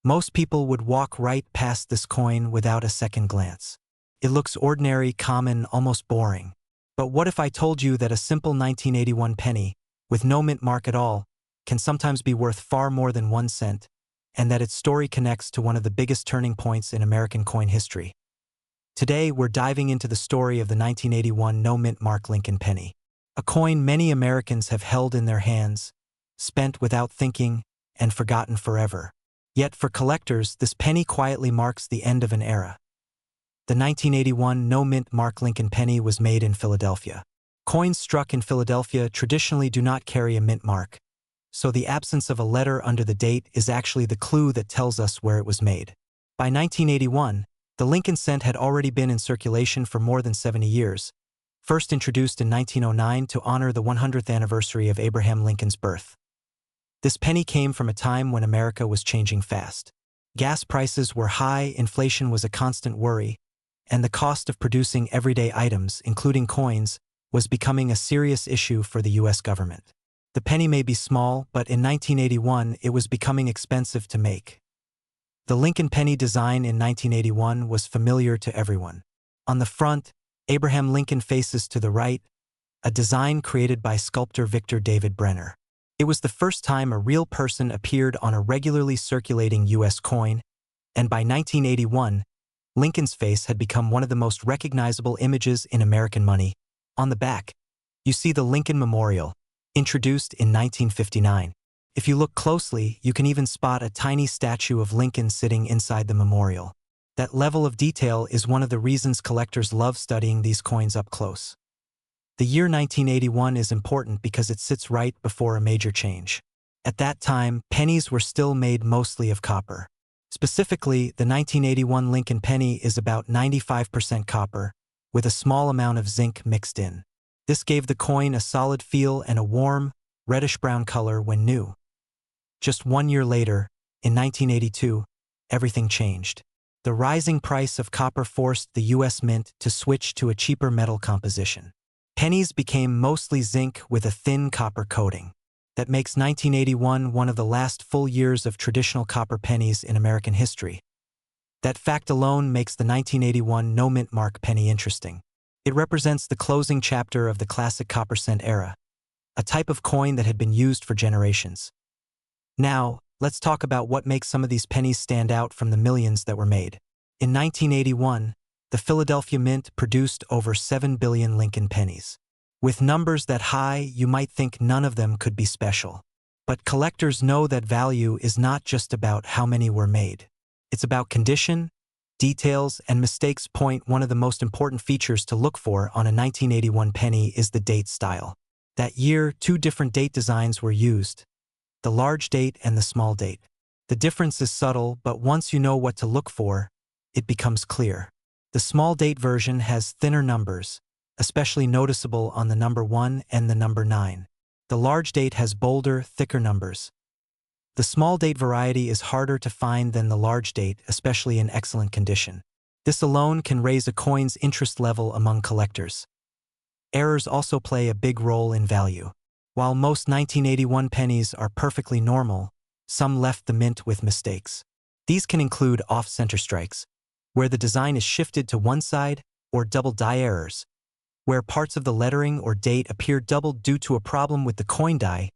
Most people would walk right past this coin without a second glance. It looks ordinary, common, almost boring. But what if I told you that a simple 1981 penny, with no mint mark at all, can sometimes be worth far more than 1 cent, and that its story connects to one of the biggest turning points in American coin history? Today, we're diving into the story of the 1981 no mint mark Lincoln penny, a coin many Americans have held in their hands, spent without thinking, and forgotten forever. Yet for collectors, this penny quietly marks the end of an era. The 1981 no mint mark Lincoln penny was made in Philadelphia. Coins struck in Philadelphia traditionally do not carry a mint mark, so the absence of a letter under the date is actually the clue that tells us where it was made. By 1981, the Lincoln cent had already been in circulation for more than 70 years, first introduced in 1909 to honor the 100th anniversary of Abraham Lincoln's birth. This penny came from a time when America was changing fast. Gas prices were high, inflation was a constant worry, and the cost of producing everyday items, including coins, was becoming a serious issue for the U.S. government. The penny may be small, but in 1981 it was becoming expensive to make. The Lincoln penny design in 1981 was familiar to everyone. On the front, Abraham Lincoln faces to the right, a design created by sculptor Victor David Brenner. It was the first time a real person appeared on a regularly circulating U.S. coin, and by 1981, Lincoln's face had become one of the most recognizable images in American money. On the back, you see the Lincoln Memorial, introduced in 1959. If you look closely, you can even spot a tiny statue of Lincoln sitting inside the memorial. That level of detail is one of the reasons collectors love studying these coins up close. The year 1981 is important because it sits right before a major change. At that time, pennies were still made mostly of copper. Specifically, the 1981 Lincoln penny is about 95% copper, with a small amount of zinc mixed in. This gave the coin a solid feel and a warm, reddish-brown color when new. Just 1 year later, in 1982, everything changed. The rising price of copper forced the U.S. Mint to switch to a cheaper metal composition. Pennies became mostly zinc with a thin copper coating. That makes 1981 one of the last full years of traditional copper pennies in American history. That fact alone makes the 1981 no mint mark penny interesting. It represents the closing chapter of the classic copper cent era, a type of coin that had been used for generations. Now, let's talk about what makes some of these pennies stand out from the millions that were made. In 1981, the Philadelphia Mint produced over 7 billion Lincoln pennies. With numbers that high, you might think none of them could be special. But collectors know that value is not just about how many were made. It's about condition, details, and mistakes. One of the most important features to look for on a 1981 penny is the date style. That year, 2 different date designs were used, the large date and the small date. The difference is subtle, but once you know what to look for, it becomes clear. The small date version has thinner numbers, especially noticeable on the number 1 and the number 9. The large date has bolder, thicker numbers. The small date variety is harder to find than the large date, especially in excellent condition. This alone can raise a coin's interest level among collectors. Errors also play a big role in value. While most 1981 pennies are perfectly normal, some left the mint with mistakes. These can include off-center strikes, where the design is shifted to one side, or double die errors, where parts of the lettering or date appear doubled due to a problem with the coin die.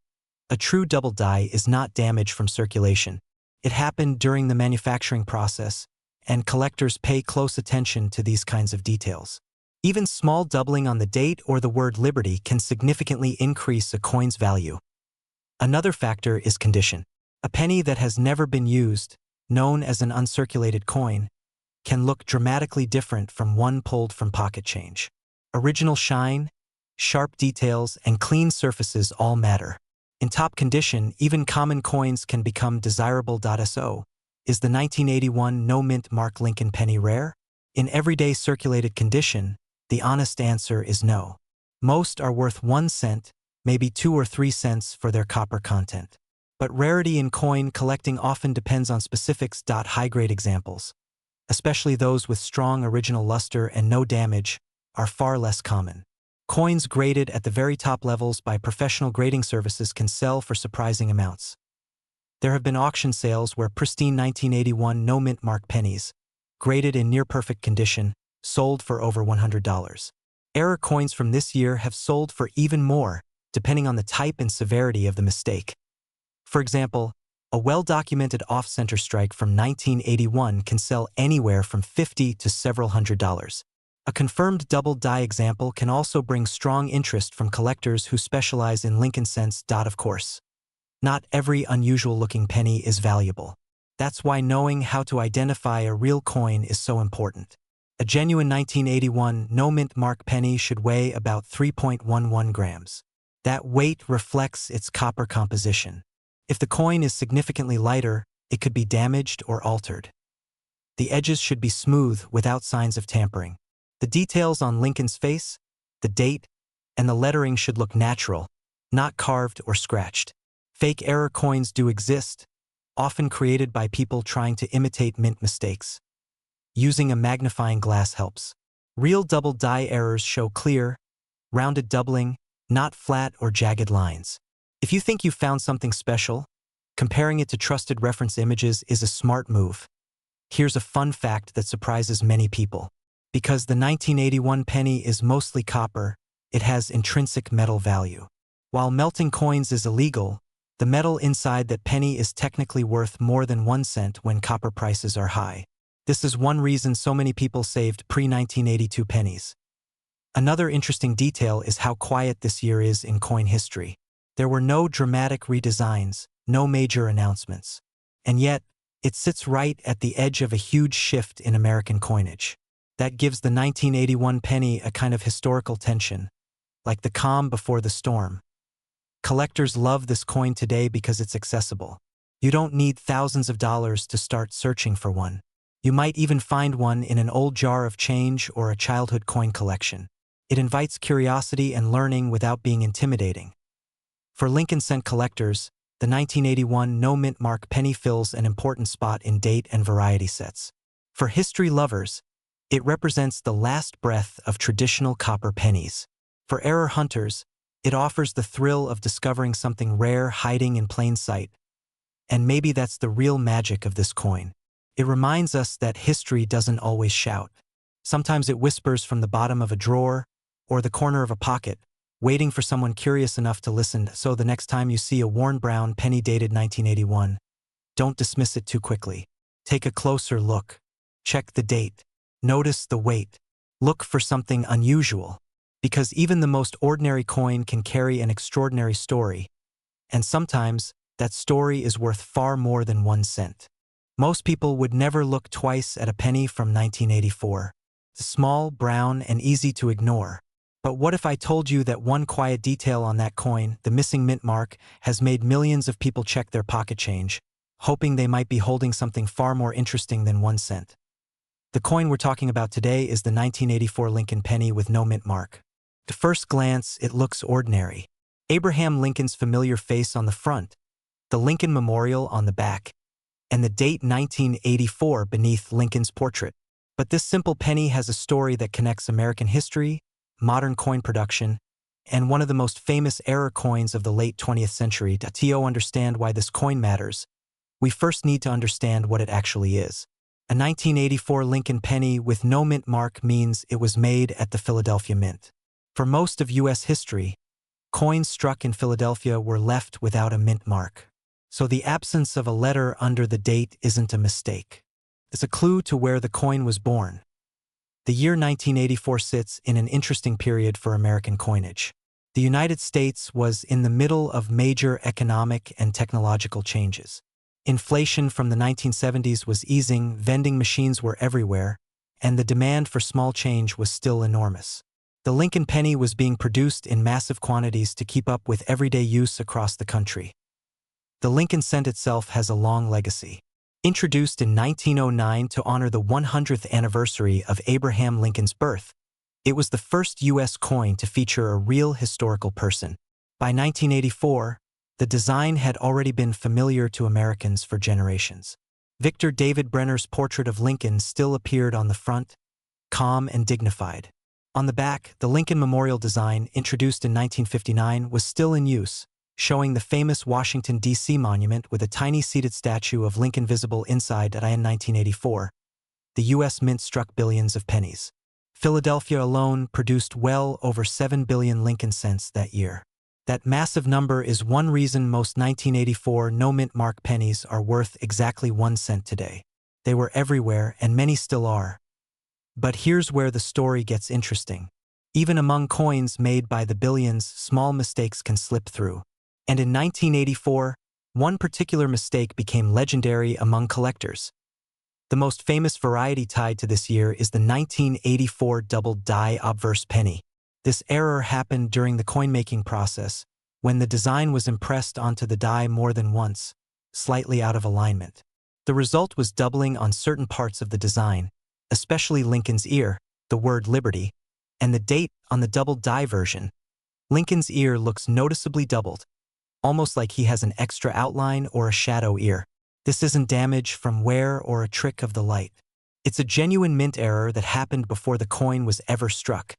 A true double die is not damage from circulation. It happened during the manufacturing process, and collectors pay close attention to these kinds of details. Even small doubling on the date or the word Liberty can significantly increase a coin's value. Another factor is condition. A penny that has never been used, known as an uncirculated coin, can look dramatically different from one pulled from pocket change. Original shine, sharp details, and clean surfaces all matter. In top condition, even common coins can become desirable. So, is the 1981 no mint mark Lincoln penny rare? In everyday circulated condition, the honest answer is no. Most are worth 1 cent, maybe 2 or 3 cents for their copper content. But rarity in coin collecting often depends on specifics. High-grade examples, especially those with strong original luster and no damage, are far less common. Coins graded at the very top levels by professional grading services can sell for surprising amounts. There have been auction sales where pristine 1981 no-mint mark pennies, graded in near-perfect condition, sold for over $100. Error coins from this year have sold for even more, depending on the type and severity of the mistake. For example, a well-documented off-center strike from 1981 can sell anywhere from $50 to several $100s. A confirmed double die example can also bring strong interest from collectors who specialize in Lincoln cents. Of course, not every unusual-looking penny is valuable. That's why knowing how to identify a real coin is so important. A genuine 1981 no-mint mark penny should weigh about 3.11 grams. That weight reflects its copper composition. If the coin is significantly lighter, it could be damaged or altered. The edges should be smooth without signs of tampering. The details on Lincoln's face, the date, and the lettering should look natural, not carved or scratched. Fake error coins do exist, often created by people trying to imitate mint mistakes. Using a magnifying glass helps. Real double die errors show clear, rounded doubling, not flat or jagged lines. If you think you found something special, comparing it to trusted reference images is a smart move. Here's a fun fact that surprises many people. Because the 1981 penny is mostly copper, it has intrinsic metal value. While melting coins is illegal, the metal inside that penny is technically worth more than 1 cent when copper prices are high. This is one reason so many people saved pre-1982 pennies. Another interesting detail is how quiet this year is in coin history. There were no dramatic redesigns, no major announcements. And yet, it sits right at the edge of a huge shift in American coinage. That gives the 1981 penny a kind of historical tension, like the calm before the storm. Collectors love this coin today because it's accessible. You don't need thousands of dollars to start searching for one. You might even find one in an old jar of change or a childhood coin collection. It invites curiosity and learning without being intimidating. For Lincoln cent collectors, the 1981 no-mint mark penny fills an important spot in date and variety sets. For history lovers, it represents the last breath of traditional copper pennies. For error hunters, it offers the thrill of discovering something rare hiding in plain sight. And maybe that's the real magic of this coin. It reminds us that history doesn't always shout. Sometimes it whispers from the bottom of a drawer or the corner of a pocket, waiting for someone curious enough to listen. So the next time you see a worn brown penny dated 1981, don't dismiss it too quickly. Take a closer look. Check the date. Notice the weight. Look for something unusual. Because even the most ordinary coin can carry an extraordinary story. And sometimes, that story is worth far more than 1 cent. Most people would never look twice at a penny from 1984. Small, brown, and easy to ignore. But what if I told you that one quiet detail on that coin, the missing mint mark, has made millions of people check their pocket change, hoping they might be holding something far more interesting than 1 cent? The coin we're talking about today is the 1984 Lincoln penny with no mint mark. At first glance, it looks ordinary. Abraham Lincoln's familiar face on the front, the Lincoln Memorial on the back, and the date 1984 beneath Lincoln's portrait. But this simple penny has a story that connects American history, modern coin production, and one of the most famous error coins of the late 20th century. To understand why this coin matters, we first need to understand what it actually is. A 1984 Lincoln penny with no mint mark means it was made at the Philadelphia Mint. For most of U.S. history, coins struck in Philadelphia were left without a mint mark. So the absence of a letter under the date isn't a mistake. It's a clue to where the coin was born. The year 1984 sits in an interesting period for American coinage. The United States was in the middle of major economic and technological changes. Inflation from the 1970s was easing, vending machines were everywhere, and the demand for small change was still enormous. The Lincoln penny was being produced in massive quantities to keep up with everyday use across the country. The Lincoln cent itself has a long legacy. Introduced in 1909 to honor the 100th anniversary of Abraham Lincoln's birth, it was the first U.S. coin to feature a real historical person. By 1984, the design had already been familiar to Americans for generations. Victor David Brenner's portrait of Lincoln still appeared on the front, calm and dignified. On the back, the Lincoln Memorial design, introduced in 1959, was still in use, showing the famous Washington, D.C. monument with a tiny seated statue of Lincoln visible inside. In 1984, the U.S. Mint struck billions of pennies. Philadelphia alone produced well over 7 billion Lincoln cents that year. That massive number is one reason most 1984 no-mint mark pennies are worth exactly 1 cent today. They were everywhere, and many still are. But here's where the story gets interesting. Even among coins made by the billions, small mistakes can slip through. And in 1984, one particular mistake became legendary among collectors. The most famous variety tied to this year is the 1984 double die obverse penny. This error happened during the coin-making process, when the design was impressed onto the die more than once, slightly out of alignment. The result was doubling on certain parts of the design, especially Lincoln's ear, the word liberty, and the date on the double die version. Lincoln's ear looks noticeably doubled, almost like he has an extra outline or a shadow ear. This isn't damage from wear or a trick of the light. It's a genuine mint error that happened before the coin was ever struck.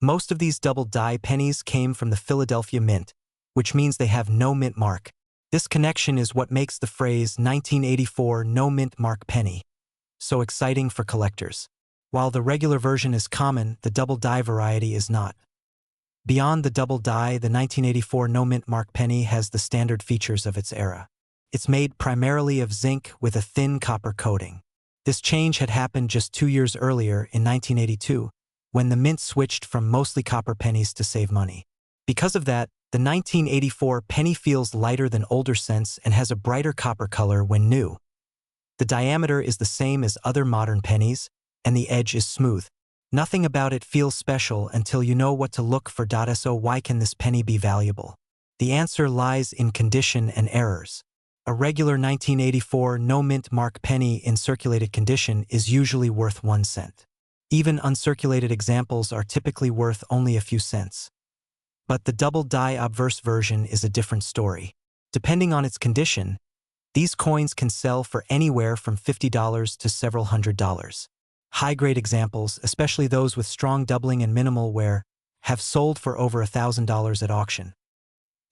Most of these double die pennies came from the Philadelphia Mint, which means they have no mint mark. This connection is what makes the phrase 1984 no mint mark penny so exciting for collectors. While the regular version is common, the double die variety is not. Beyond the double die, the 1984 no mint mark penny has the standard features of its era. It's made primarily of zinc with a thin copper coating. This change had happened just 2 years earlier, in 1982, when the mint switched from mostly copper pennies to save money. Because of that, the 1984 penny feels lighter than older cents and has a brighter copper color when new. The diameter is the same as other modern pennies, and the edge is smooth. Nothing about it feels special until you know what to look for. So why can this penny be valuable? The answer lies in condition and errors. A regular 1984 no mint mark penny in circulated condition is usually worth 1 cent. Even uncirculated examples are typically worth only a few cents. But the double die obverse version is a different story. Depending on its condition, these coins can sell for anywhere from $50 to several $100s. High-grade examples, especially those with strong doubling and minimal wear, have sold for over $1,000 at auction.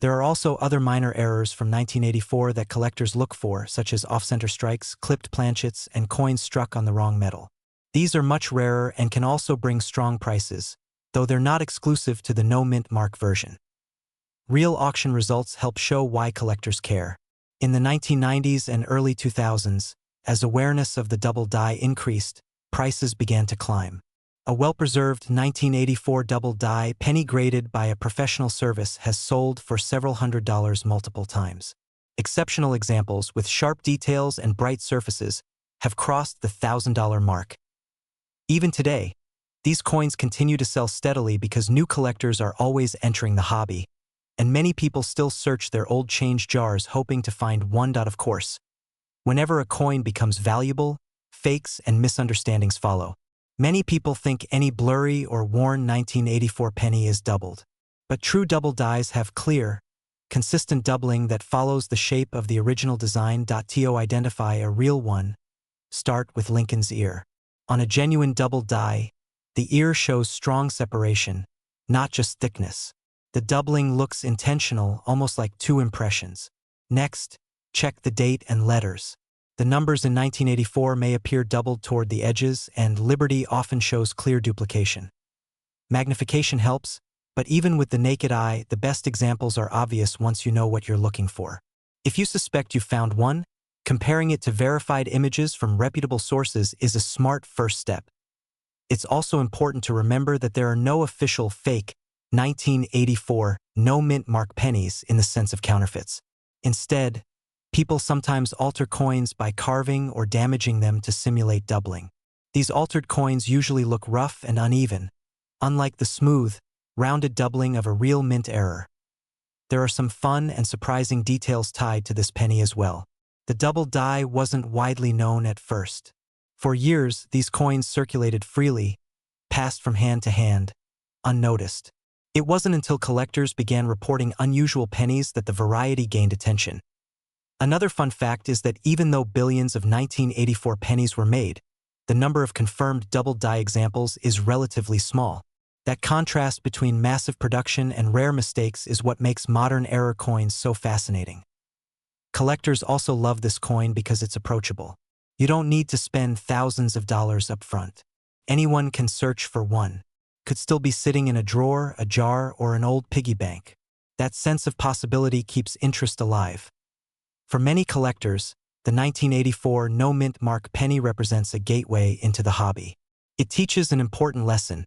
There are also other minor errors from 1984 that collectors look for, such as off-center strikes, clipped planchets, and coins struck on the wrong metal. These are much rarer and can also bring strong prices, though they're not exclusive to the no mint mark version. Real auction results help show why collectors care. In the 1990s and early 2000s, as awareness of the double die increased, prices began to climb. A well-preserved 1984 double die penny graded by a professional service has sold for several $100s multiple times. Exceptional examples with sharp details and bright surfaces have crossed the $1,000 mark. Even today, these coins continue to sell steadily because new collectors are always entering the hobby, and many people still search their old change jars hoping to find one. Of course, whenever a coin becomes valuable, fakes and misunderstandings follow. Many people think any blurry or worn 1984 penny is doubled. But true double dies have clear, consistent doubling that follows the shape of the original design. To identify a real one, start with Lincoln's ear. On a genuine double die, the ear shows strong separation, not just thickness. The doubling looks intentional, almost like two impressions. Next, check the date and letters. The numbers in 1984 may appear doubled toward the edges, and Liberty often shows clear duplication. Magnification helps, but even with the naked eye, the best examples are obvious once you know what you're looking for. If you suspect you found one, comparing it to verified images from reputable sources is a smart first step. It's also important to remember that there are no official fake 1984 no mint mark pennies in the sense of counterfeits. Instead, people sometimes alter coins by carving or damaging them to simulate doubling. These altered coins usually look rough and uneven, unlike the smooth, rounded doubling of a real mint error. There are some fun and surprising details tied to this penny as well. The double die wasn't widely known at first. For years, these coins circulated freely, passed from hand to hand, unnoticed. It wasn't until collectors began reporting unusual pennies that the variety gained attention. Another fun fact is that even though billions of 1984 pennies were made, the number of confirmed double die examples is relatively small. That contrast between massive production and rare mistakes is what makes modern era coins so fascinating. Collectors also love this coin because it's approachable. You don't need to spend thousands of dollars up front. Anyone can search for one. Could still be sitting in a drawer, a jar, or an old piggy bank. That sense of possibility keeps interest alive. For many collectors, the 1984 no-mint mark penny represents a gateway into the hobby. It teaches an important lesson.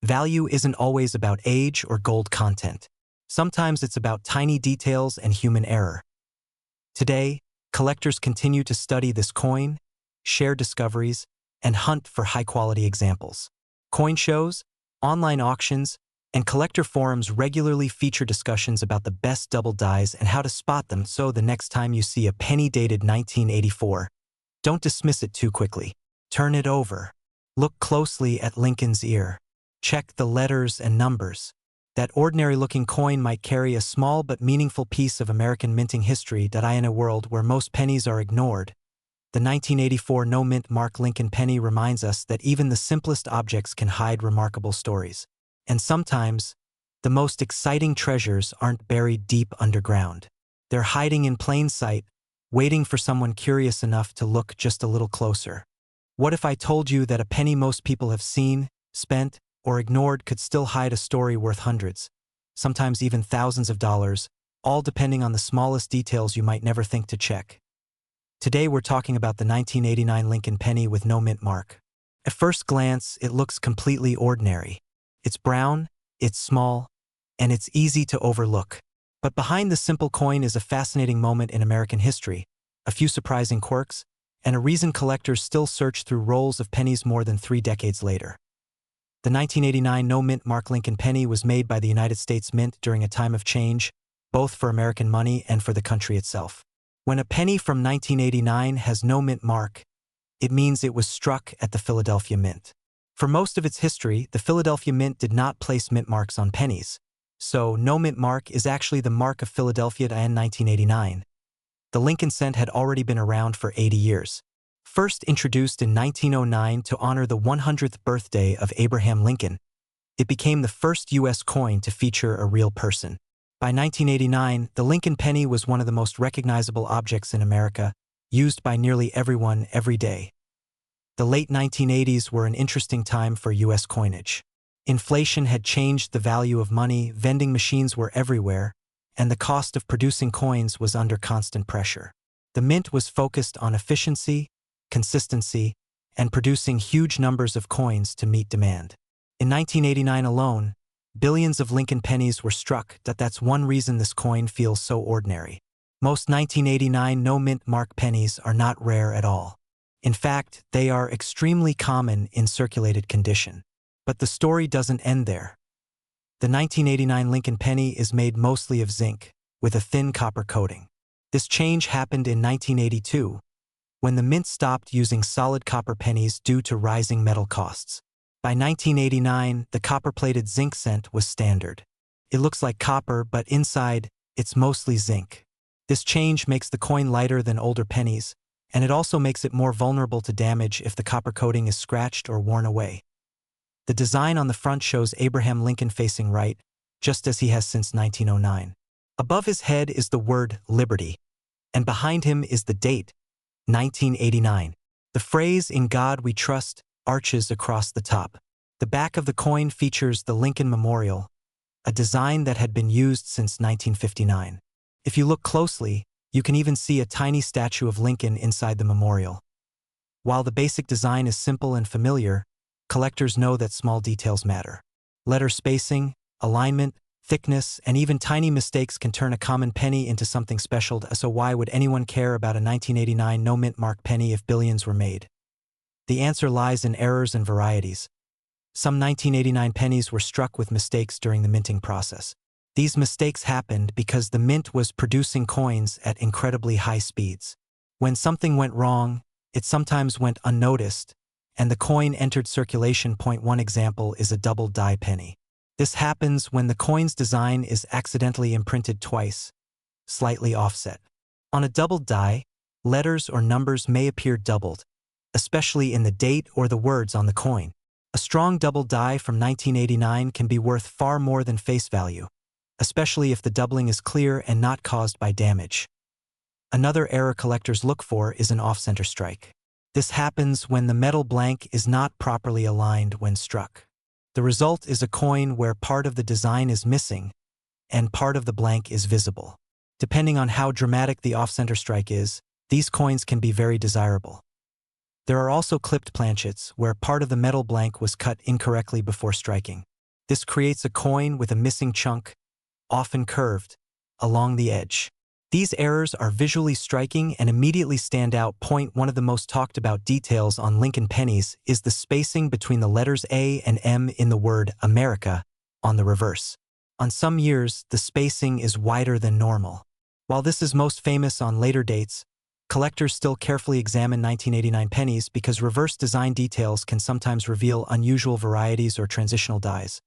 Value isn't always about age or gold content. Sometimes it's about tiny details and human error. Today, collectors continue to study this coin, share discoveries, and hunt for high-quality examples. Coin shows, online auctions, and collector forums regularly feature discussions about the best double dies and how to spot them, so the next time you see a penny dated 1984, don't dismiss it too quickly. Turn it over. Look closely at Lincoln's ear. Check the letters and numbers. That ordinary-looking coin might carry a small but meaningful piece of American minting history. In a world where most pennies are ignored, the 1984 no-mint mark Lincoln penny reminds us that even the simplest objects can hide remarkable stories. And sometimes, the most exciting treasures aren't buried deep underground. They're hiding in plain sight, waiting for someone curious enough to look just a little closer. What if I told you that a penny most people have seen, spent, or ignored could still hide a story worth hundreds, sometimes even thousands of dollars, all depending on the smallest details you might never think to check? Today we're talking about the 1989 Lincoln penny with no mint mark. At first glance, it looks completely ordinary. It's brown, it's small, and it's easy to overlook. But behind the simple coin is a fascinating moment in American history, a few surprising quirks, and a reason collectors still search through rolls of pennies more than 3 decades later. The 1989 no-mint mark Lincoln penny was made by the United States Mint during a time of change, both for American money and for the country itself. When a penny from 1989 has no mint mark, it means it was struck at the Philadelphia Mint. For most of its history, the Philadelphia Mint did not place mint marks on pennies, so no mint mark is actually the mark of Philadelphia in 1989. The Lincoln cent had already been around for 80 years. First introduced in 1909 to honor the 100th birthday of Abraham Lincoln, it became the first U.S. coin to feature a real person. By 1989, the Lincoln penny was one of the most recognizable objects in America, used by nearly everyone every day. The late 1980s were an interesting time for U.S. coinage. Inflation had changed the value of money, vending machines were everywhere, and the cost of producing coins was under constant pressure. The mint was focused on efficiency, consistency, and producing huge numbers of coins to meet demand. In 1989 alone, billions of Lincoln pennies were struck. That's one reason this coin feels so ordinary. Most 1989 no-mint mark pennies are not rare at all. In fact, they are extremely common in circulated condition. But the story doesn't end there. The 1989 Lincoln penny is made mostly of zinc, with a thin copper coating. This change happened in 1982, when the mint stopped using solid copper pennies due to rising metal costs. By 1989, the copper-plated zinc cent was standard. It looks like copper, but inside, it's mostly zinc. This change makes the coin lighter than older pennies, and it also makes it more vulnerable to damage if the copper coating is scratched or worn away. The design on the front shows Abraham Lincoln facing right, just as he has since 1909. Above his head is the word Liberty, and behind him is the date, 1989. The phrase "In God We Trust" arches across the top. The back of the coin features the Lincoln Memorial, a design that had been used since 1959. If you look closely, you can even see a tiny statue of Lincoln inside the memorial. While the basic design is simple and familiar, collectors know that small details matter. Letter spacing, alignment, thickness, and even tiny mistakes can turn a common penny into something special. So why would anyone care about a 1989 no-mint mark penny if billions were made? The answer lies in errors and varieties. Some 1989 pennies were struck with mistakes during the minting process. These mistakes happened because the mint was producing coins at incredibly high speeds. When something went wrong, it sometimes went unnoticed, and the coin entered circulation. One example is a double die penny. This happens when the coin's design is accidentally imprinted twice, slightly offset. On a double die, letters or numbers may appear doubled, especially in the date or the words on the coin. A strong double die from 1989 can be worth far more than face value, especially if the doubling is clear and not caused by damage. Another error collectors look for is an off-center strike. This happens when the metal blank is not properly aligned when struck. The result is a coin where part of the design is missing and part of the blank is visible. Depending on how dramatic the off-center strike is, these coins can be very desirable. There are also clipped planchets where part of the metal blank was cut incorrectly before striking. This creates a coin with a missing chunk, often curved, along the edge. These errors are visually striking and immediately stand out. One of the most talked about details on Lincoln pennies is the spacing between the letters A and M in the word America on the reverse. On some years, the spacing is wider than normal. While this is most famous on later dates, collectors still carefully examine 1989 pennies because reverse design details can sometimes reveal unusual varieties or transitional dies.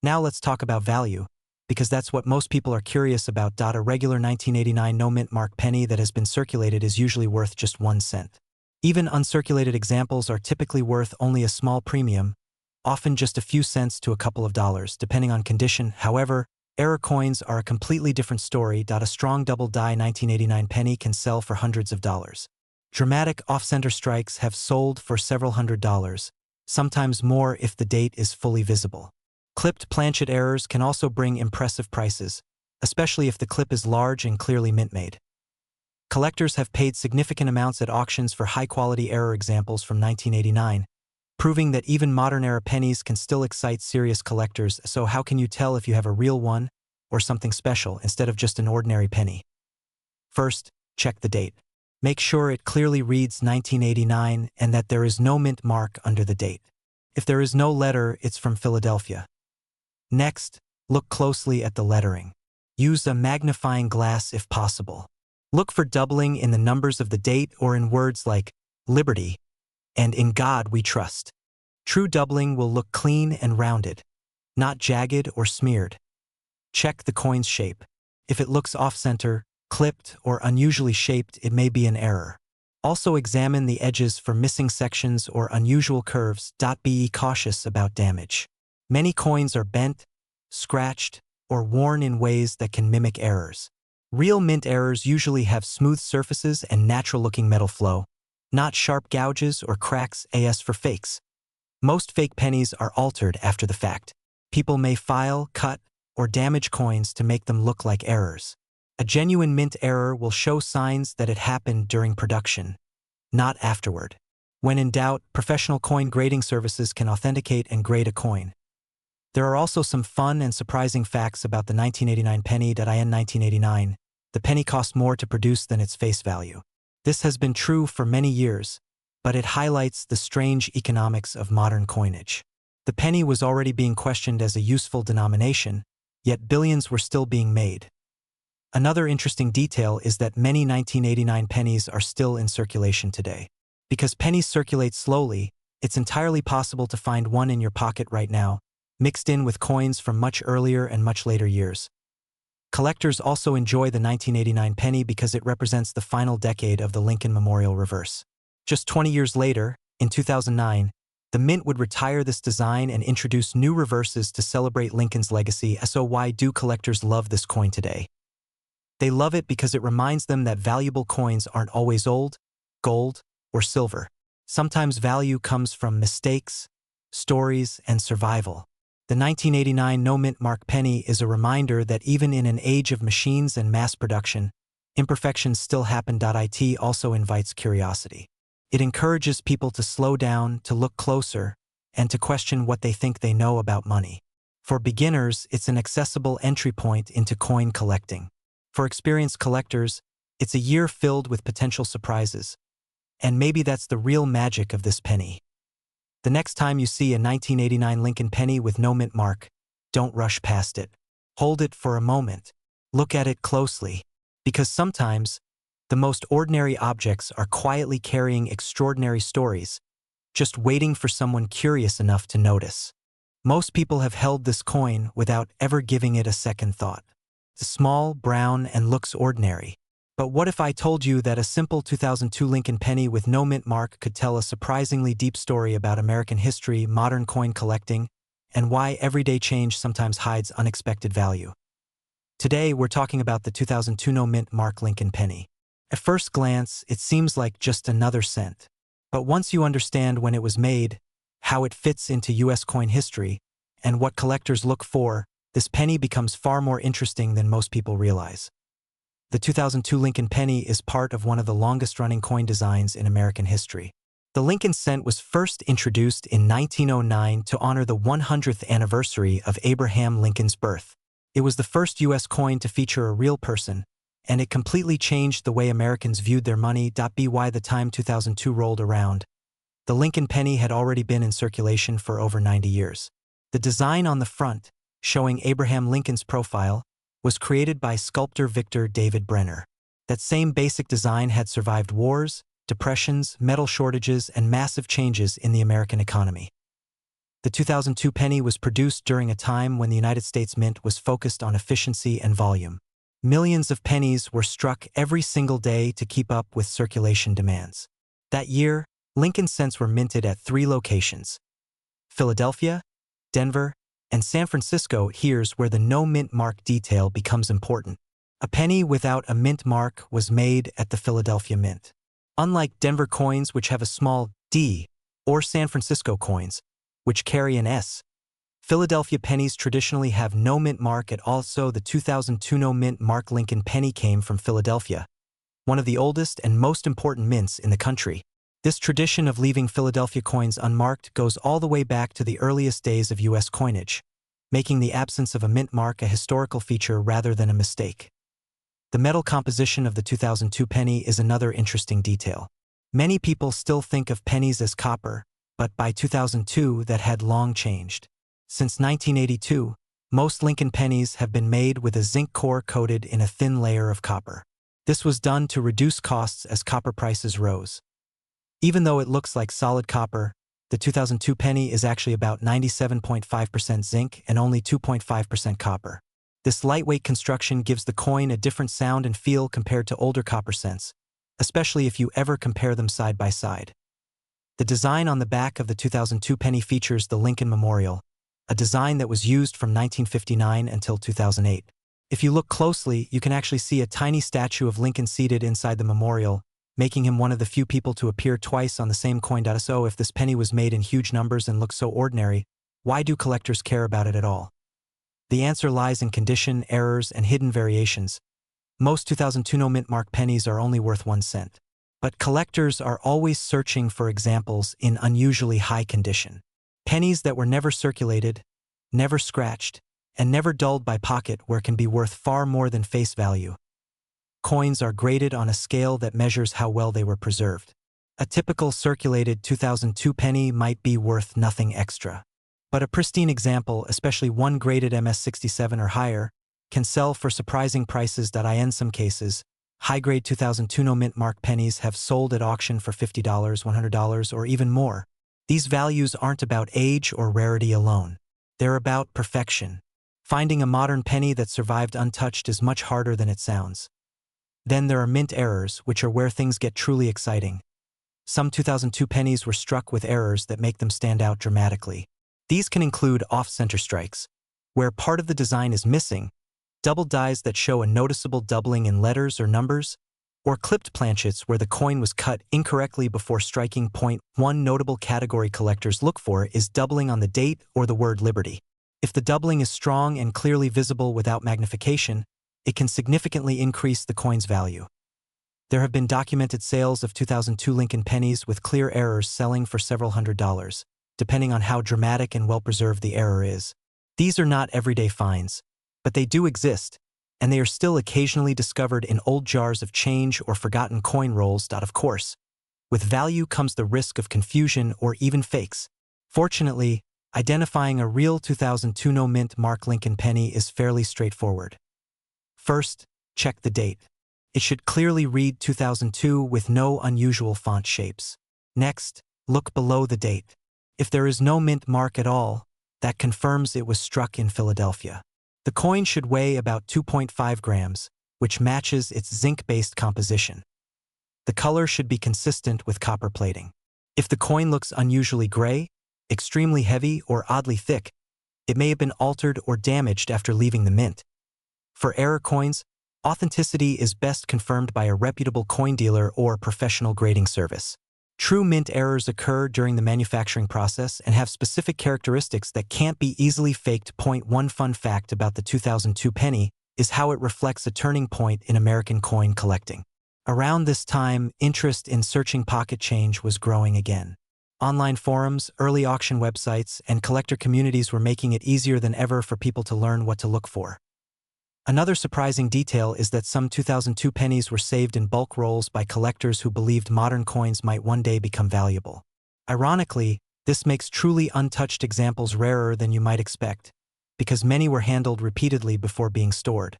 Now let's talk about value, because that's what most people are curious about. A regular 1989 no-mint mark penny that has been circulated is usually worth just 1 cent. Even uncirculated examples are typically worth only a small premium, often just a few cents to a couple of dollars, depending on condition. However, error coins are a completely different story. A strong double die 1989 penny can sell for hundreds of dollars. Dramatic off-center strikes have sold for several $100s, sometimes more if the date is fully visible. Clipped planchet errors can also bring impressive prices, especially if the clip is large and clearly mint-made. Collectors have paid significant amounts at auctions for high-quality error examples from 1989, proving that even modern-era pennies can still excite serious collectors. So how can you tell if you have a real one or something special instead of just an ordinary penny? First, check the date. Make sure it clearly reads 1989 and that there is no mint mark under the date. If there is no letter, it's from Philadelphia. Next, look closely at the lettering. Use a magnifying glass if possible. Look for doubling in the numbers of the date or in words like Liberty and In God We Trust. True doubling will look clean and rounded, not jagged or smeared. Check the coin's shape. If it looks off-center, clipped, or unusually shaped, it may be an error. Also examine the edges for missing sections or unusual curves. Be cautious about damage. Many coins are bent, scratched, or worn in ways that can mimic errors. Real mint errors usually have smooth surfaces and natural-looking metal flow, not sharp gouges or cracks. As for fakes, most fake pennies are altered after the fact. People may file, cut, or damage coins to make them look like errors. A genuine mint error will show signs that it happened during production, not afterward. When in doubt, professional coin grading services can authenticate and grade a coin. There are also some fun and surprising facts about the 1989 penny. In 1989, the penny cost more to produce than its face value. This has been true for many years, but it highlights the strange economics of modern coinage. The penny was already being questioned as a useful denomination, yet billions were still being made. Another interesting detail is that many 1989 pennies are still in circulation today. Because pennies circulate slowly, it's entirely possible to find one in your pocket right now, mixed in with coins from much earlier and much later years. Collectors also enjoy the 1989 penny because it represents the final decade of the Lincoln Memorial Reverse. Just 20 years later, in 2009, the Mint would retire this design and introduce new reverses to celebrate Lincoln's legacy. So why do collectors love this coin today? They love it because it reminds them that valuable coins aren't always old, gold, or silver. Sometimes value comes from mistakes, stories, and survival. The 1989 no-mint mark penny is a reminder that even in an age of machines and mass production, imperfections still happen. It also invites curiosity. It encourages people to slow down, to look closer, and to question what they think they know about money. For beginners, it's an accessible entry point into coin collecting. For experienced collectors, it's a year filled with potential surprises. And maybe that's the real magic of this penny. The next time you see a 1989 Lincoln penny with no mint mark, don't rush past it. Hold it for a moment. Look at it closely. Because sometimes, the most ordinary objects are quietly carrying extraordinary stories, just waiting for someone curious enough to notice. Most people have held this coin without ever giving it a second thought. It's small, brown, and looks ordinary. But what if I told you that a simple 2002 Lincoln penny with no mint mark could tell a surprisingly deep story about American history, modern coin collecting, and why everyday change sometimes hides unexpected value? Today, we're talking about the 2002 no mint mark Lincoln penny. At first glance, it seems like just another cent. But once you understand when it was made, how it fits into U.S. coin history, and what collectors look for, this penny becomes far more interesting than most people realize. The 2002 Lincoln penny is part of one of the longest-running coin designs in American history. The Lincoln cent was first introduced in 1909 to honor the 100th anniversary of Abraham Lincoln's birth. It was the first U.S. coin to feature a real person, and it completely changed the way Americans viewed their money. By the time 2002 rolled around, the Lincoln penny had already been in circulation for over 90 years. The design on the front, showing Abraham Lincoln's profile, was created by sculptor Victor David Brenner. That same basic design had survived wars, depressions, metal shortages, and massive changes in the American economy. The 2002 penny was produced during a time when the United States Mint was focused on efficiency and volume. Millions of pennies were struck every single day to keep up with circulation demands. That year, Lincoln cents were minted at 3 locations: Philadelphia, Denver, and San Francisco. Here's where the no mint mark detail becomes important. A penny without a mint mark was made at the Philadelphia Mint. Unlike Denver coins, which have a small D, or San Francisco coins, which carry an S, Philadelphia pennies traditionally have no mint mark at all. So the 2002 no mint mark Lincoln penny came from Philadelphia, one of the oldest and most important mints in the country. This tradition of leaving Philadelphia coins unmarked goes all the way back to the earliest days of U.S. coinage, making the absence of a mint mark a historical feature rather than a mistake. The metal composition of the 2002 penny is another interesting detail. Many people still think of pennies as copper, but by 2002 that had long changed. Since 1982, most Lincoln pennies have been made with a zinc core coated in a thin layer of copper. This was done to reduce costs as copper prices rose. Even though it looks like solid copper, the 2002 penny is actually about 97.5% zinc and only 2.5% copper. This lightweight construction gives the coin a different sound and feel compared to older copper cents, especially if you ever compare them side by side. The design on the back of the 2002 penny features the Lincoln Memorial, a design that was used from 1959 until 2008. If you look closely, you can actually see a tiny statue of Lincoln seated inside the memorial, making him one of the few people to appear twice on the same coin. So if this penny was made in huge numbers and looks so ordinary, why do collectors care about it at all? The answer lies in condition, errors, and hidden variations. Most 2002 no mint mark pennies are only worth 1 cent. But collectors are always searching for examples in unusually high condition. Pennies that were never circulated, never scratched, and never dulled by pocket wear can be worth far more than face value. Coins are graded on a scale that measures how well they were preserved. A typical circulated 2002 penny might be worth nothing extra. But a pristine example, especially one graded MS67 or higher, can sell for surprising prices. In some cases, high-grade 2002 no mint mark pennies have sold at auction for $50, $100, or even more. These values aren't about age or rarity alone. They're about perfection. Finding a modern penny that survived untouched is much harder than it sounds. Then there are mint errors, which are where things get truly exciting. Some 2002 pennies were struck with errors that make them stand out dramatically. These can include off-center strikes, where part of the design is missing, double dies that show a noticeable doubling in letters or numbers, or clipped planchets where the coin was cut incorrectly before striking point. One notable category collectors look for is doubling on the date or the word Liberty. If the doubling is strong and clearly visible without magnification, it can significantly increase the coin's value. There have been documented sales of 2002 Lincoln pennies with clear errors selling for several $100s, depending on how dramatic and well-preserved the error is. These are not everyday finds, but they do exist, and they are still occasionally discovered in old jars of change or forgotten coin rolls. Of course, with value comes the risk of confusion or even fakes. Fortunately, identifying a real 2002 no mint mark Lincoln penny is fairly straightforward. First, check the date. It should clearly read 2002 with no unusual font shapes. Next, look below the date. If there is no mint mark at all, that confirms it was struck in Philadelphia. The coin should weigh about 2.5 grams, which matches its zinc-based composition. The color should be consistent with copper plating. If the coin looks unusually gray, extremely heavy, or oddly thick, it may have been altered or damaged after leaving the mint. For error coins, authenticity is best confirmed by a reputable coin dealer or professional grading service. True mint errors occur during the manufacturing process and have specific characteristics that can't be easily faked. One fun fact about the 2002 penny is how it reflects a turning point in American coin collecting. Around this time, interest in searching pocket change was growing again. Online forums, early auction websites, and collector communities were making it easier than ever for people to learn what to look for. Another surprising detail is that some 2002 pennies were saved in bulk rolls by collectors who believed modern coins might one day become valuable. Ironically, this makes truly untouched examples rarer than you might expect, because many were handled repeatedly before being stored.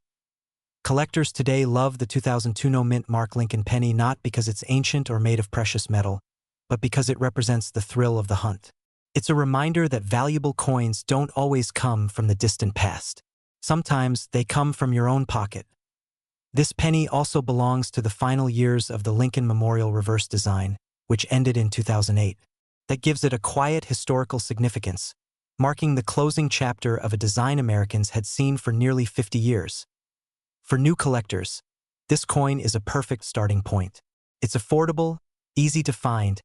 Collectors today love the 2002 no-mint mark Lincoln penny not because it's ancient or made of precious metal, but because it represents the thrill of the hunt. It's a reminder that valuable coins don't always come from the distant past. Sometimes they come from your own pocket. This penny also belongs to the final years of the Lincoln Memorial reverse design, which ended in 2008. That gives it a quiet historical significance, marking the closing chapter of a design Americans had seen for nearly 50 years. For new collectors, this coin is a perfect starting point. It's affordable, easy to find,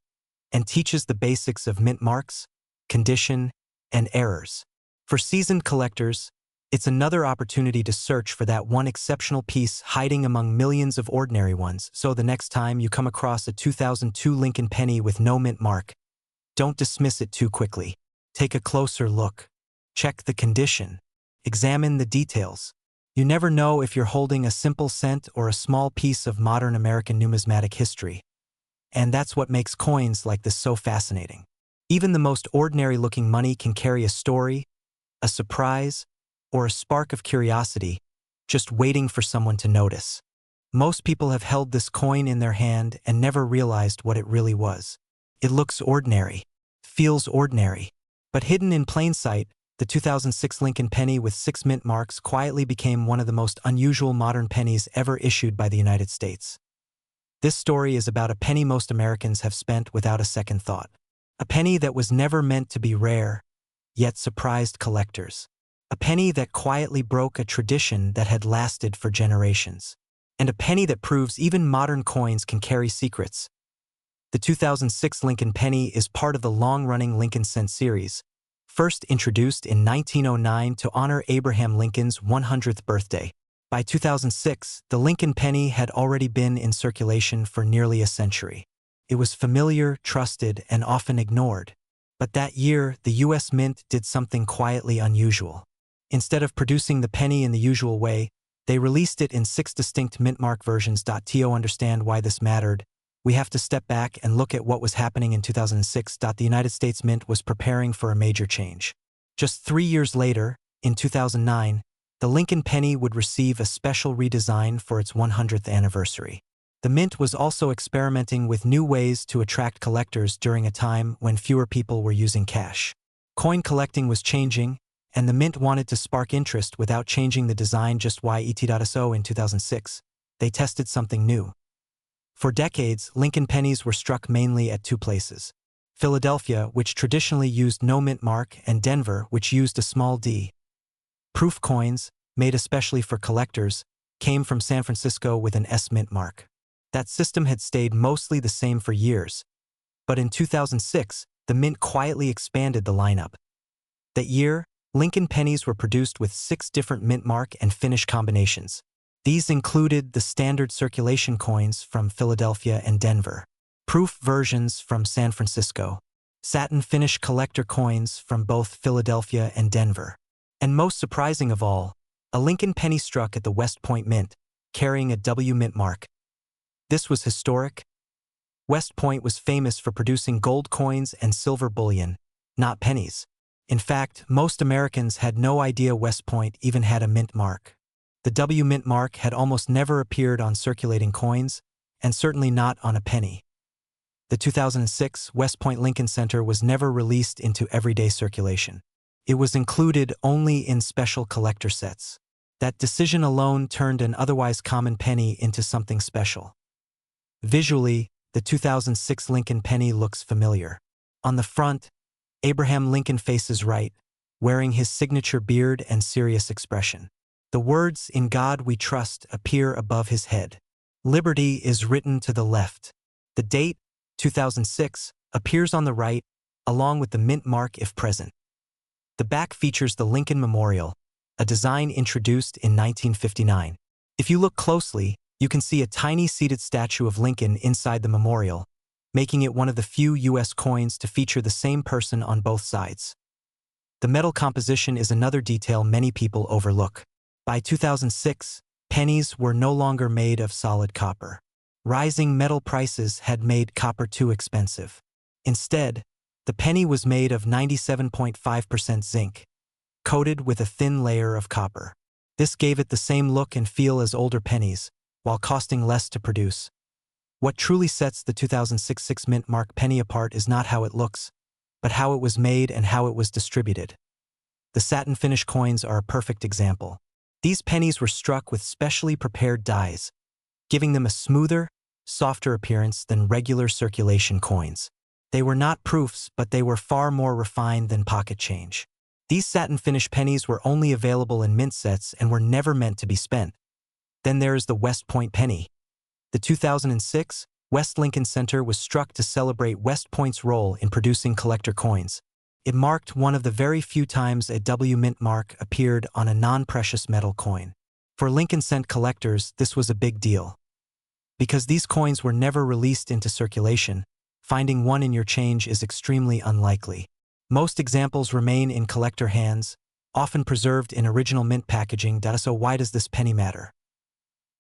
and teaches the basics of mint marks, condition, and errors. For seasoned collectors, it's another opportunity to search for that one exceptional piece hiding among millions of ordinary ones, so the next time you come across a 2002 Lincoln penny with no mint mark, don't dismiss it too quickly. Take a closer look. Check the condition. Examine the details. You never know if you're holding a simple cent or a small piece of modern American numismatic history. And that's what makes coins like this so fascinating. Even the most ordinary-looking money can carry a story, a surprise, or a spark of curiosity, just waiting for someone to notice. Most people have held this coin in their hand and never realized what it really was. It looks ordinary, feels ordinary, but hidden in plain sight, the 2006 Lincoln penny with 6 mint marks quietly became one of the most unusual modern pennies ever issued by the United States. This story is about a penny most Americans have spent without a second thought. A penny that was never meant to be rare, yet surprised collectors. A penny that quietly broke a tradition that had lasted for generations. And a penny that proves even modern coins can carry secrets. The 2006 Lincoln penny is part of the long-running Lincoln cent series, first introduced in 1909 to honor Abraham Lincoln's 100th birthday. By 2006, the Lincoln penny had already been in circulation for nearly a century. It was familiar, trusted, and often ignored. But that year, the U.S. Mint did something quietly unusual. Instead of producing the penny in the usual way, they released it in 6 distinct mint mark versions. To understand why this mattered, we have to step back and look at what was happening in 2006. The United States Mint was preparing for a major change. Just 3 years later, in 2009, the Lincoln penny would receive a special redesign for its 100th anniversary. The Mint was also experimenting with new ways to attract collectors during a time when fewer people were using cash. Coin collecting was changing, and the Mint wanted to spark interest without changing the design. Just why so in 2006, they tested something new. For decades, Lincoln pennies were struck mainly at 2 places: Philadelphia, which traditionally used no mint mark, and Denver, which used a small d. Proof coins, made especially for collectors, came from San Francisco with an S mint mark. That system had stayed mostly the same for years, but in 2006, the Mint quietly expanded the lineup. That year, Lincoln pennies were produced with 6 different mint mark and finish combinations. These included the standard circulation coins from Philadelphia and Denver, proof versions from San Francisco, satin finish collector coins from both Philadelphia and Denver, and most surprising of all, a Lincoln penny struck at the West Point Mint, carrying a W mint mark. This was historic. West Point was famous for producing gold coins and silver bullion, not pennies. In fact, most Americans had no idea West Point even had a mint mark. The W mint mark had almost never appeared on circulating coins, and certainly not on a penny. The 2006 West Point Lincoln Center was never released into everyday circulation. It was included only in special collector sets. That decision alone turned an otherwise common penny into something special. Visually, the 2006 Lincoln penny looks familiar. On the front, Abraham Lincoln faces right, wearing his signature beard and serious expression. The words, "In God We Trust," appear above his head. Liberty is written to the left. The date, 2006, appears on the right, along with the mint mark if present. The back features the Lincoln Memorial, a design introduced in 1959. If you look closely, you can see a tiny seated statue of Lincoln inside the memorial, making it one of the few U.S. coins to feature the same person on both sides. The metal composition is another detail many people overlook. By 2006, pennies were no longer made of solid copper. Rising metal prices had made copper too expensive. Instead, the penny was made of 97.5% zinc, coated with a thin layer of copper. This gave it the same look and feel as older pennies, while costing less to produce. What truly sets the 2006 mint mark penny apart is not how it looks, but how it was made and how it was distributed. The satin finish coins are a perfect example. These pennies were struck with specially prepared dies, giving them a smoother, softer appearance than regular circulation coins. They were not proofs, but they were far more refined than pocket change. These satin finish pennies were only available in mint sets and were never meant to be spent. Then there is the West Point penny. The 2006 West Lincoln Center was struck to celebrate West Point's role in producing collector coins. It marked one of the very few times a W mint mark appeared on a non-precious metal coin. For Lincoln cent collectors, this was a big deal. Because these coins were never released into circulation, finding one in your change is extremely unlikely. Most examples remain in collector hands, often preserved in original mint packaging. So why does this penny matter?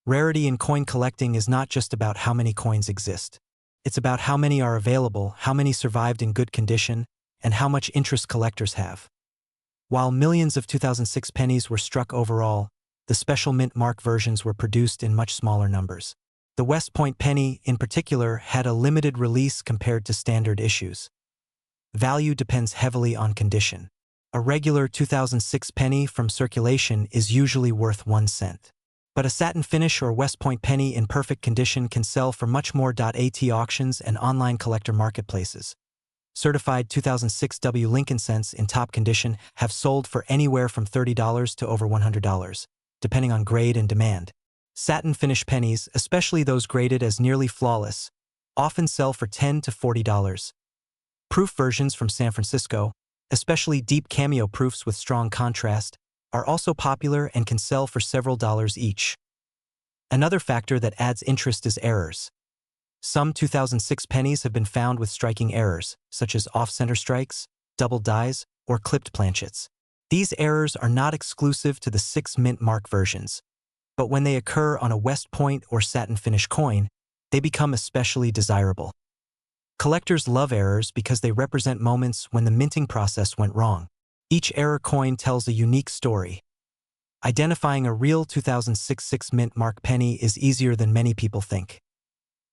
Rarity in coin collecting is not just about how many coins exist. It's about how many are available, how many survived in good condition, and how much interest collectors have. While millions of 2006 pennies were struck overall, the special mint mark versions were produced in much smaller numbers. The West Point penny, in particular, had a limited release compared to standard issues. Value depends heavily on condition. A regular 2006 penny from circulation is usually worth 1 cent. But a satin finish or West Point penny in perfect condition can sell for much more. At auctions and online collector marketplaces. Certified 2006 W Lincoln cents in top condition have sold for anywhere from $30 to over $100, depending on grade and demand. Satin finish pennies, especially those graded as nearly flawless, often sell for $10 to $40. Proof versions from San Francisco, especially deep cameo proofs with strong contrast, are also popular and can sell for several dollars each. Another factor that adds interest is errors. Some 2006 pennies have been found with striking errors, such as off-center strikes, double dies, or clipped planchets. These errors are not exclusive to the 6 mint mark versions, but when they occur on a West Point or satin finish coin, they become especially desirable. Collectors love errors because they represent moments when the minting process went wrong. Each error coin tells a unique story. Identifying a real 2006 6 mint mark penny is easier than many people think.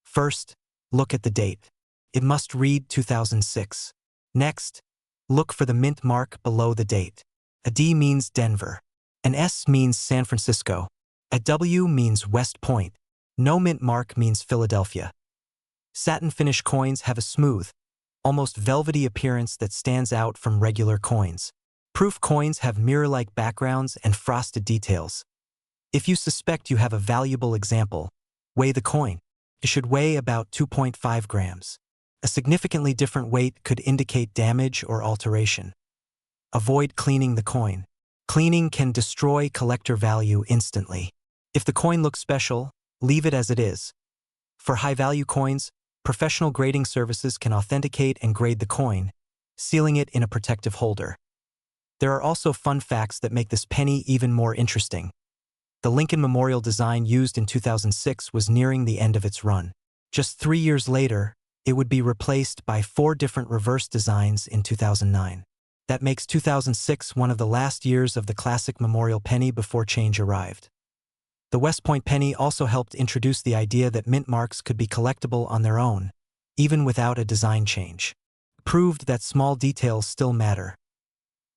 First, look at the date. It must read 2006. Next, look for the mint mark below the date. A D means Denver. An S means San Francisco. A W means West Point. No mint mark means Philadelphia. Satin finish coins have a smooth, almost velvety appearance that stands out from regular coins. Proof coins have mirror-like backgrounds and frosted details. If you suspect you have a valuable example, weigh the coin. It should weigh about 2.5 grams. A significantly different weight could indicate damage or alteration. Avoid cleaning the coin. Cleaning can destroy collector value instantly. If the coin looks special, leave it as it is. For high-value coins, professional grading services can authenticate and grade the coin, sealing it in a protective holder. There are also fun facts that make this penny even more interesting. The Lincoln Memorial design used in 2006 was nearing the end of its run. Just 3 years later, it would be replaced by 4 different reverse designs in 2009. That makes 2006 one of the last years of the classic memorial penny before change arrived. The West Point penny also helped introduce the idea that mint marks could be collectible on their own, even without a design change. Proved that small details still matter.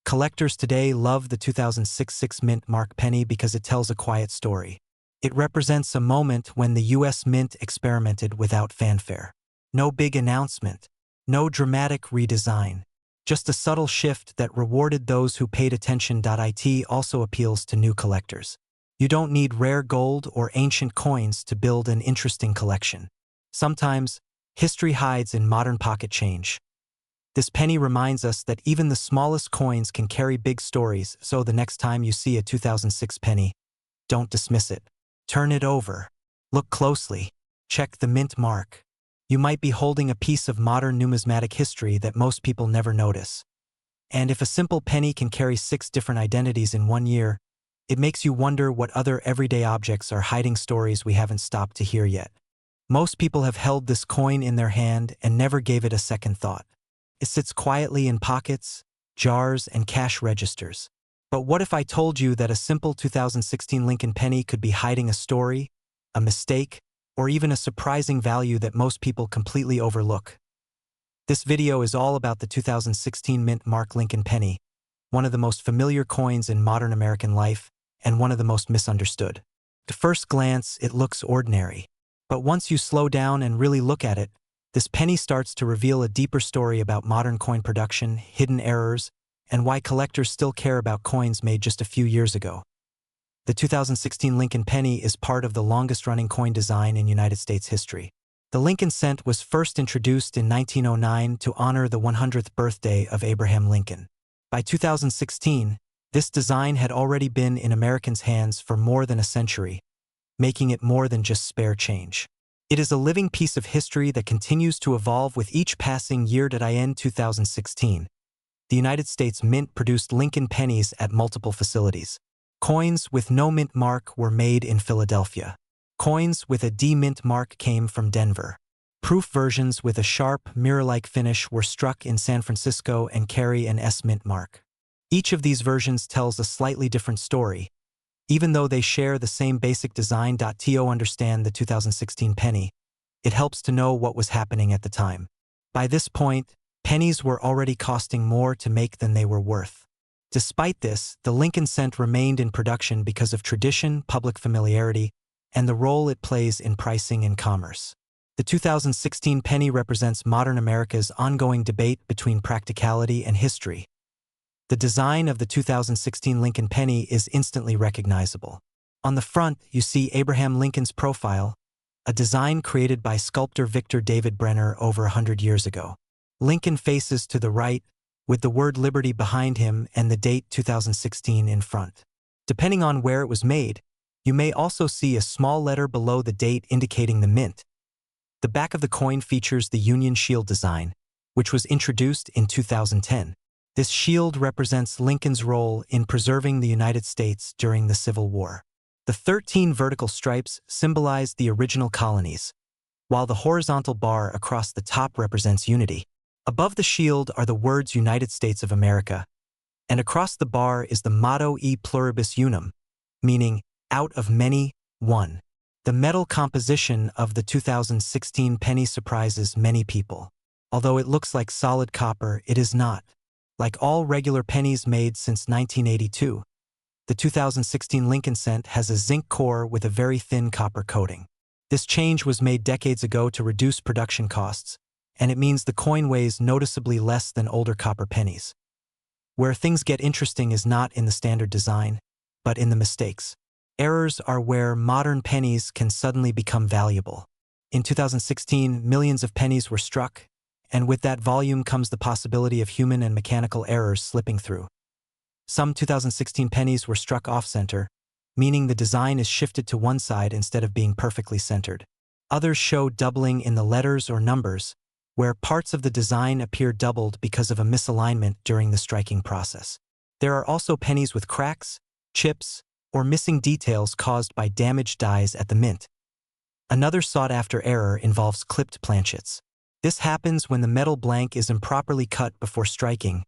Collectors today love the 2006 Mint Mark penny because it tells a quiet story. It represents a moment when the US Mint experimented without fanfare. No big announcement, no dramatic redesign, just a subtle shift that rewarded those who paid attention. It also appeals to new collectors. You don't need rare gold or ancient coins to build an interesting collection. Sometimes, history hides in modern pocket change. This penny reminds us that even the smallest coins can carry big stories, so the next time you see a 2006 penny, don't dismiss it. Turn it over. Look closely. Check the mint mark. You might be holding a piece of modern numismatic history that most people never notice. And if a simple penny can carry 6 different identities in 1 year, it makes you wonder what other everyday objects are hiding stories we haven't stopped to hear yet. Most people have held this coin in their hand and never gave it a second thought. It sits quietly in pockets, jars, and cash registers. But what if I told you that a simple 2016 Lincoln penny could be hiding a story, a mistake, or even a surprising value that most people completely overlook? This video is all about the 2016 Mint Mark Lincoln penny, one of the most familiar coins in modern American life and one of the most misunderstood. At first glance, it looks ordinary. But once you slow down and really look at it, this penny starts to reveal a deeper story about modern coin production, hidden errors, and why collectors still care about coins made just a few years ago. The 2016 Lincoln penny is part of the longest-running coin design in United States history. The Lincoln cent was first introduced in 1909 to honor the 100th birthday of Abraham Lincoln. By 2016, this design had already been in Americans' hands for more than a century, making it more than just spare change. It is a living piece of history that continues to evolve with each passing year. In 2016, the United States Mint produced Lincoln pennies at multiple facilities. Coins with no mint mark were made in Philadelphia. Coins with a D mint mark came from Denver. Proof versions with a sharp, mirror-like finish were struck in San Francisco and carry an S mint mark. Each of these versions tells a slightly different story, even though they share the same basic design. To understand the 2016 penny, it helps to know what was happening at the time. By this point, pennies were already costing more to make than they were worth. Despite this, the Lincoln cent remained in production because of tradition, public familiarity, and the role it plays in pricing and commerce. The 2016 penny represents modern America's ongoing debate between practicality and history. The design of the 2016 Lincoln penny is instantly recognizable. On the front, you see Abraham Lincoln's profile, a design created by sculptor Victor David Brenner over 100 years ago. Lincoln faces to the right, with the word Liberty behind him and the date 2016 in front. Depending on where it was made, you may also see a small letter below the date indicating the mint. The back of the coin features the Union Shield design, which was introduced in 2010. This shield represents Lincoln's role in preserving the United States during the Civil War. The 13 vertical stripes symbolize the original colonies, while the horizontal bar across the top represents unity. Above the shield are the words United States of America, and across the bar is the motto E pluribus unum, meaning out of many, one. The metal composition of the 2016 penny surprises many people. Although it looks like solid copper, it is not. Like all regular pennies made since 1982, the 2016 Lincoln cent has a zinc core with a very thin copper coating. This change was made decades ago to reduce production costs, and it means the coin weighs noticeably less than older copper pennies. Where things get interesting is not in the standard design, but in the mistakes. Errors are where modern pennies can suddenly become valuable. In 2016, millions of pennies were struck, and with that volume comes the possibility of human and mechanical errors slipping through. Some 2016 pennies were struck off-center, meaning the design is shifted to one side instead of being perfectly centered. Others show doubling in the letters or numbers, where parts of the design appear doubled because of a misalignment during the striking process. There are also pennies with cracks, chips, or missing details caused by damaged dies at the mint. Another sought-after error involves clipped planchets. This happens when the metal blank is improperly cut before striking,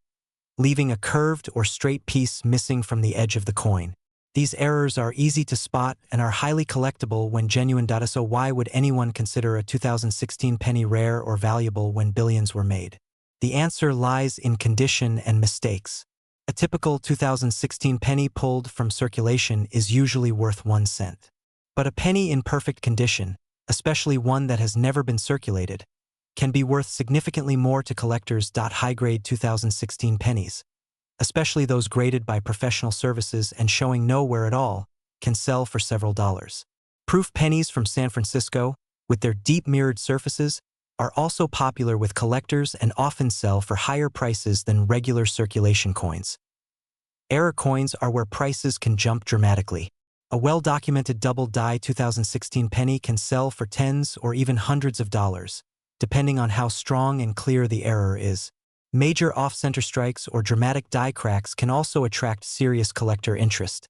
leaving a curved or straight piece missing from the edge of the coin. These errors are easy to spot and are highly collectible when genuine. So why would anyone consider a 2016 penny rare or valuable when billions were made? The answer lies in condition and mistakes. A typical 2016 penny pulled from circulation is usually worth 1 cent. But a penny in perfect condition, especially one that has never been circulated, can be worth significantly more to collectors. High-grade 2016 pennies, especially those graded by professional services and showing no wear at all, can sell for several dollars. Proof pennies from San Francisco, with their deep mirrored surfaces, are also popular with collectors and often sell for higher prices than regular circulation coins. Error coins are where prices can jump dramatically. A well-documented double-die 2016 penny can sell for tens or even hundreds of dollars, depending on how strong and clear the error is. Major off-center strikes or dramatic die cracks can also attract serious collector interest.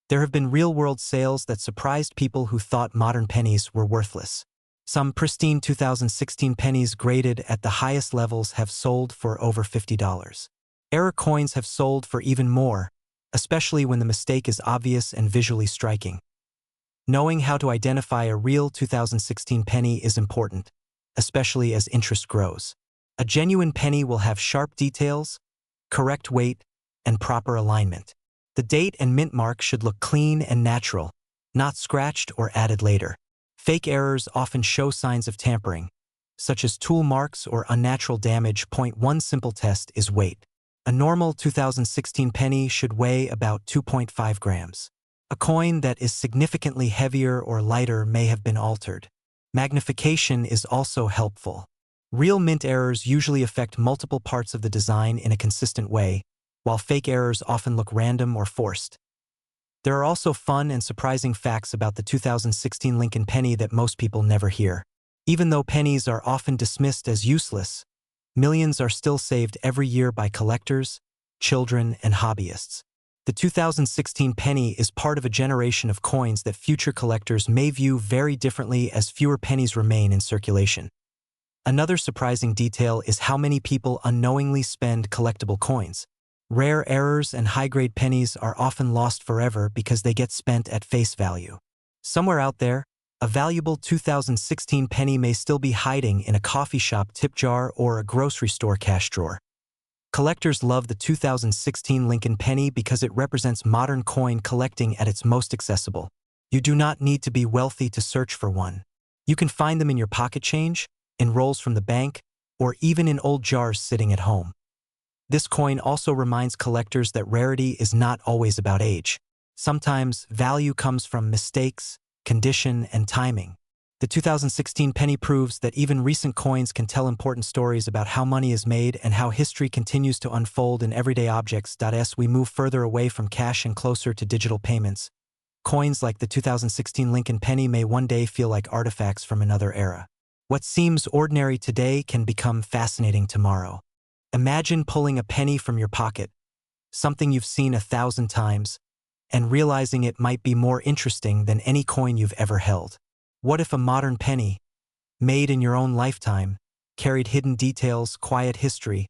There have been real-world sales that surprised people who thought modern pennies were worthless. Some pristine 2016 pennies graded at the highest levels have sold for over $50. Error coins have sold for even more, especially when the mistake is obvious and visually striking. Knowing how to identify a real 2016 penny is important, especially as interest grows. A genuine penny will have sharp details, correct weight, and proper alignment. The date and mint mark should look clean and natural, not scratched or added later. Fake errors often show signs of tampering, such as tool marks or unnatural damage. One simple test is weight. A normal 2016 penny should weigh about 2.5 grams. A coin that is significantly heavier or lighter may have been altered. Magnification is also helpful. Real mint errors usually affect multiple parts of the design in a consistent way, while fake errors often look random or forced. There are also fun and surprising facts about the 2016 Lincoln penny that most people never hear. Even though pennies are often dismissed as useless, millions are still saved every year by collectors, children, and hobbyists. The 2016 penny is part of a generation of coins that future collectors may view very differently as fewer pennies remain in circulation. Another surprising detail is how many people unknowingly spend collectible coins. Rare errors and high-grade pennies are often lost forever because they get spent at face value. Somewhere out there, a valuable 2016 penny may still be hiding in a coffee shop tip jar or a grocery store cash drawer. Collectors love the 2016 Lincoln penny because it represents modern coin collecting at its most accessible. You do not need to be wealthy to search for one. You can find them in your pocket change, in rolls from the bank, or even in old jars sitting at home. This coin also reminds collectors that rarity is not always about age. Sometimes value comes from mistakes, condition, and timing. The 2016 penny proves that even recent coins can tell important stories about how money is made and how history continues to unfold in everyday objects. As we move further away from cash and closer to digital payments, coins like the 2016 Lincoln penny may one day feel like artifacts from another era. What seems ordinary today can become fascinating tomorrow. Imagine pulling a penny from your pocket, something you've seen 1,000 times, and realizing it might be more interesting than any coin you've ever held. What if a modern penny, made in your own lifetime, carried hidden details, quiet history,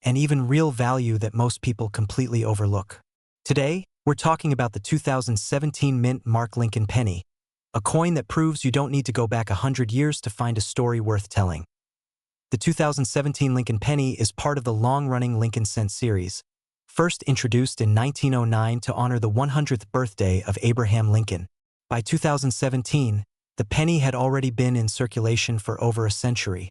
and even real value that most people completely overlook? Today, we're talking about the 2017 Mint Mark Lincoln penny, a coin that proves you don't need to go back 100 years to find a story worth telling. The 2017 Lincoln penny is part of the long-running Lincoln Cent series, first introduced in 1909 to honor the 100th birthday of Abraham Lincoln. By 2017, the penny had already been in circulation for over a century,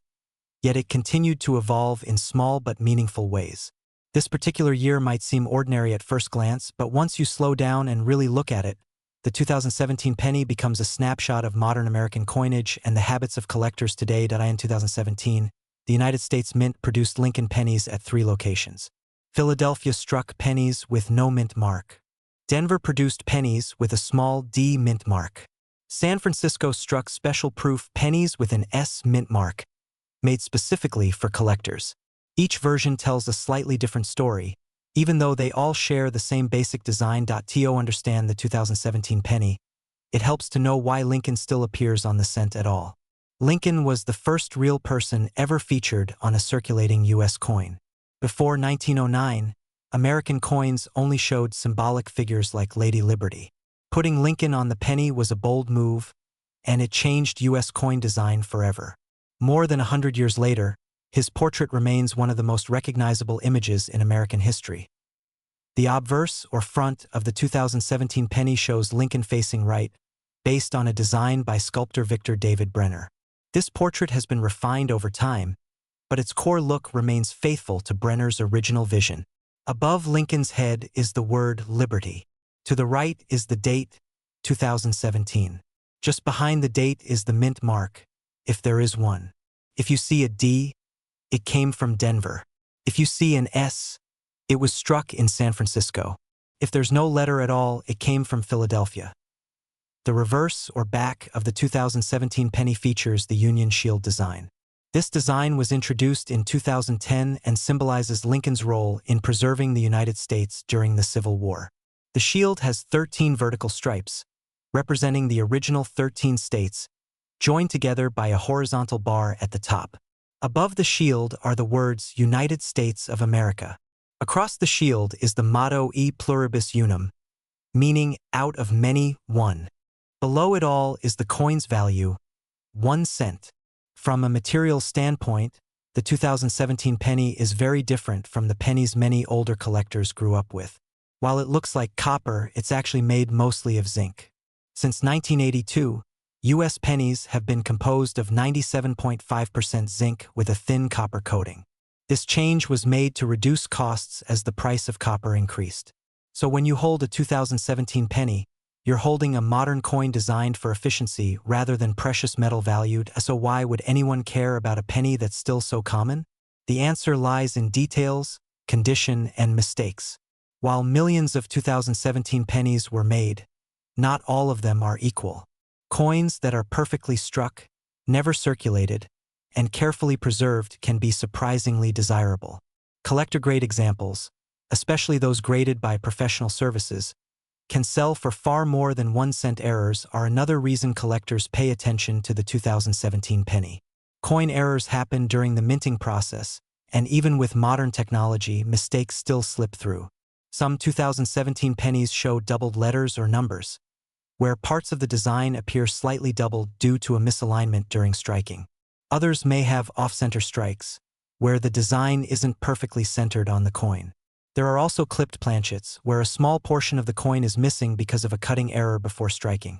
yet it continued to evolve in small but meaningful ways. This particular year might seem ordinary at first glance, but once you slow down and really look at it, the 2017 penny becomes a snapshot of modern American coinage and the habits of collectors today. In 2017, the United States Mint produced Lincoln pennies at 3 locations. Philadelphia struck pennies with no mint mark. Denver produced pennies with a small D mint mark. San Francisco struck special proof pennies with an S mint mark, made specifically for collectors. Each version tells a slightly different story, even though they all share the same basic design. To understand the 2017 penny, it helps to know why Lincoln still appears on the cent at all. Lincoln was the first real person ever featured on a circulating U.S. coin. Before 1909, American coins only showed symbolic figures like Lady Liberty. Putting Lincoln on the penny was a bold move, and it changed U.S. coin design forever. More than 100 years later, his portrait remains one of the most recognizable images in American history. The obverse, or front, of the 2017 penny shows Lincoln facing right, based on a design by sculptor Victor David Brenner. This portrait has been refined over time, but its core look remains faithful to Brenner's original vision. Above Lincoln's head is the word Liberty. To the right is the date, 2017. Just behind the date is the mint mark, if there is one. If you see a D, it came from Denver. If you see an S, it was struck in San Francisco. If there's no letter at all, it came from Philadelphia. The reverse, or back, of the 2017 penny features the Union Shield design. This design was introduced in 2010 and symbolizes Lincoln's role in preserving the United States during the Civil War. The shield has 13 vertical stripes, representing the original 13 states, joined together by a horizontal bar at the top. Above the shield are the words United States of America. Across the shield is the motto E pluribus unum, meaning out of many, one. Below it all is the coin's value, 1 cent. From a material standpoint, the 2017 penny is very different from the pennies many older collectors grew up with. While it looks like copper, it's actually made mostly of zinc. Since 1982, U.S. pennies have been composed of 97.5% zinc with a thin copper coating. This change was made to reduce costs as the price of copper increased. So when you hold a 2017 penny, you're holding a modern coin designed for efficiency rather than precious metal valued. So why would anyone care about a penny that's still so common? The answer lies in details, condition, and mistakes. While millions of 2017 pennies were made, not all of them are equal. Coins that are perfectly struck, never circulated, and carefully preserved can be surprisingly desirable. Collector-grade examples, especially those graded by professional services, can sell for far more than 1 cent. Errors are another reason collectors pay attention to the 2017 penny. Coin errors happen during the minting process, and even with modern technology, mistakes still slip through. Some 2017 pennies show doubled letters or numbers, where parts of the design appear slightly doubled due to a misalignment during striking. Others may have off-center strikes, where the design isn't perfectly centered on the coin. There are also clipped planchets, where a small portion of the coin is missing because of a cutting error before striking.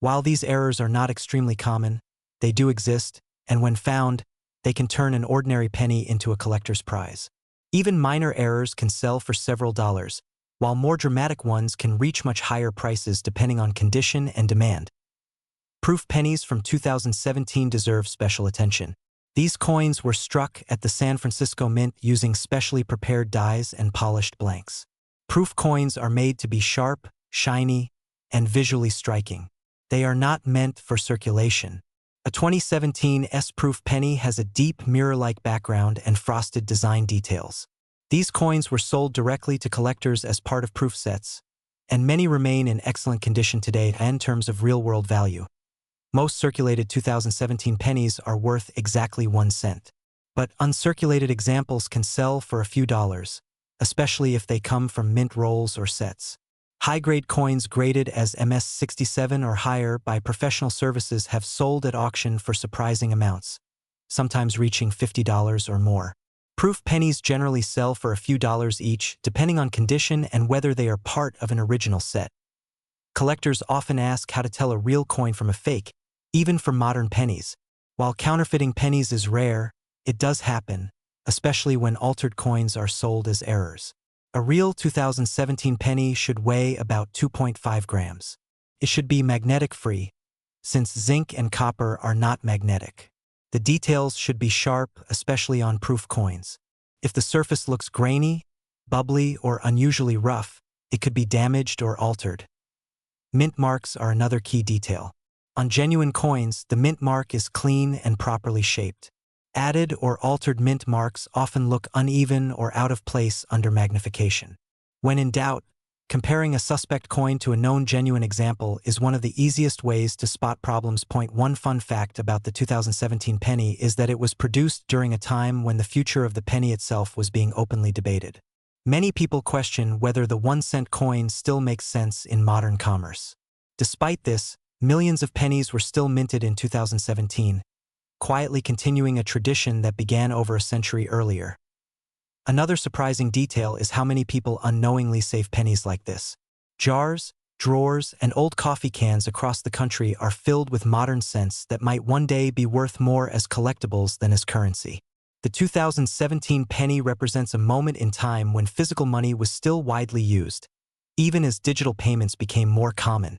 While these errors are not extremely common, they do exist, and when found, they can turn an ordinary penny into a collector's prize. Even minor errors can sell for several dollars, while more dramatic ones can reach much higher prices depending on condition and demand. Proof pennies from 2017 deserve special attention. These coins were struck at the San Francisco Mint using specially prepared dies and polished blanks. Proof coins are made to be sharp, shiny, and visually striking. They are not meant for circulation. A 2017 S-proof penny has a deep mirror-like background and frosted design details. These coins were sold directly to collectors as part of proof sets, and many remain in excellent condition today in terms of real-world value. Most circulated 2017 pennies are worth exactly 1 cent. But uncirculated examples can sell for a few dollars, especially if they come from mint rolls or sets. High-grade coins graded as MS-67 or higher by professional services have sold at auction for surprising amounts, sometimes reaching $50 or more. Proof pennies generally sell for a few dollars each, depending on condition and whether they are part of an original set. Collectors often ask how to tell a real coin from a fake, even for modern pennies. While counterfeiting pennies is rare, it does happen, especially when altered coins are sold as errors. A real 2017 penny should weigh about 2.5 grams. It should be magnetic-free, since zinc and copper are not magnetic. The details should be sharp, especially on proof coins. If the surface looks grainy, bubbly, or unusually rough, it could be damaged or altered. Mint marks are another key detail. On genuine coins, the mint mark is clean and properly shaped. Added or altered mint marks often look uneven or out of place under magnification. When in doubt, comparing a suspect coin to a known genuine example is one of the easiest ways to spot problems. One fun fact about the 2017 penny is that it was produced during a time when the future of the penny itself was being openly debated. Many people question whether the 1 cent coin still makes sense in modern commerce. Despite this, millions of pennies were still minted in 2017, quietly continuing a tradition that began over a century earlier. Another surprising detail is how many people unknowingly save pennies like this. Jars, drawers, and old coffee cans across the country are filled with modern cents that might one day be worth more as collectibles than as currency. The 2017 penny represents a moment in time when physical money was still widely used, even as digital payments became more common.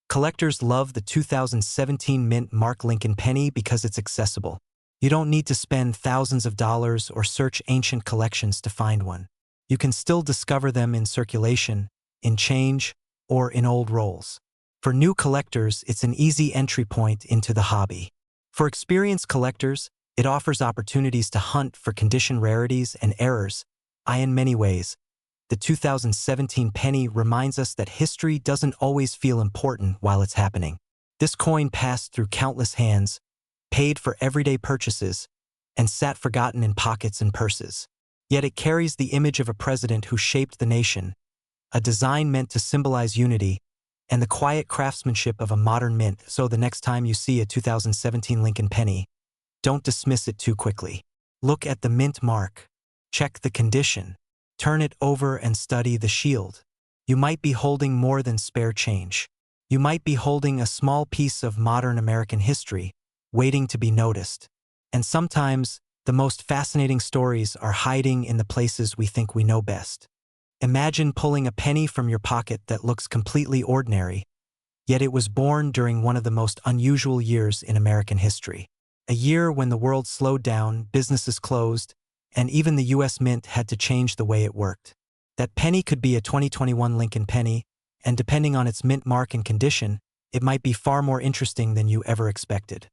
Collectors love the 2017 mint Mark Lincoln penny because it's accessible. You don't need to spend thousands of dollars or search ancient collections to find one. You can still discover them in circulation, in change, or in old rolls. For new collectors, it's an easy entry point into the hobby. For experienced collectors, it offers opportunities to hunt for condition rarities and errors. In many ways, the 2017 penny reminds us that history doesn't always feel important while it's happening. This coin passed through countless hands, paid for everyday purchases, and sat forgotten in pockets and purses. Yet it carries the image of a president who shaped the nation, a design meant to symbolize unity, and the quiet craftsmanship of a modern mint. So the next time you see a 2017 Lincoln penny, don't dismiss it too quickly. Look at the mint mark. Check the condition. Turn it over and study the shield. You might be holding more than spare change. You might be holding a small piece of modern American history, waiting to be noticed. And sometimes, the most fascinating stories are hiding in the places we think we know best. Imagine pulling a penny from your pocket that looks completely ordinary, yet it was born during one of the most unusual years in American history. A year when the world slowed down, businesses closed, and even the U.S. Mint had to change the way it worked. That penny could be a 2021 Lincoln penny, and depending on its mint mark and condition, it might be far more interesting than you ever expected.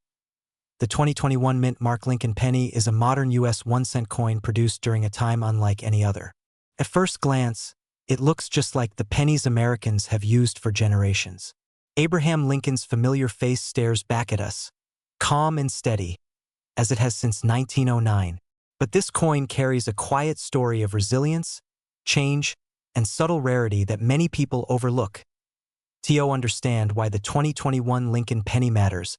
The 2021 mint Mark Lincoln penny is a modern U.S. 1-cent coin produced during a time unlike any other. At first glance, it looks just like the pennies Americans have used for generations. Abraham Lincoln's familiar face stares back at us, calm and steady, as it has since 1909. But this coin carries a quiet story of resilience, change, and subtle rarity that many people overlook. To understand why the 2021 Lincoln penny matters,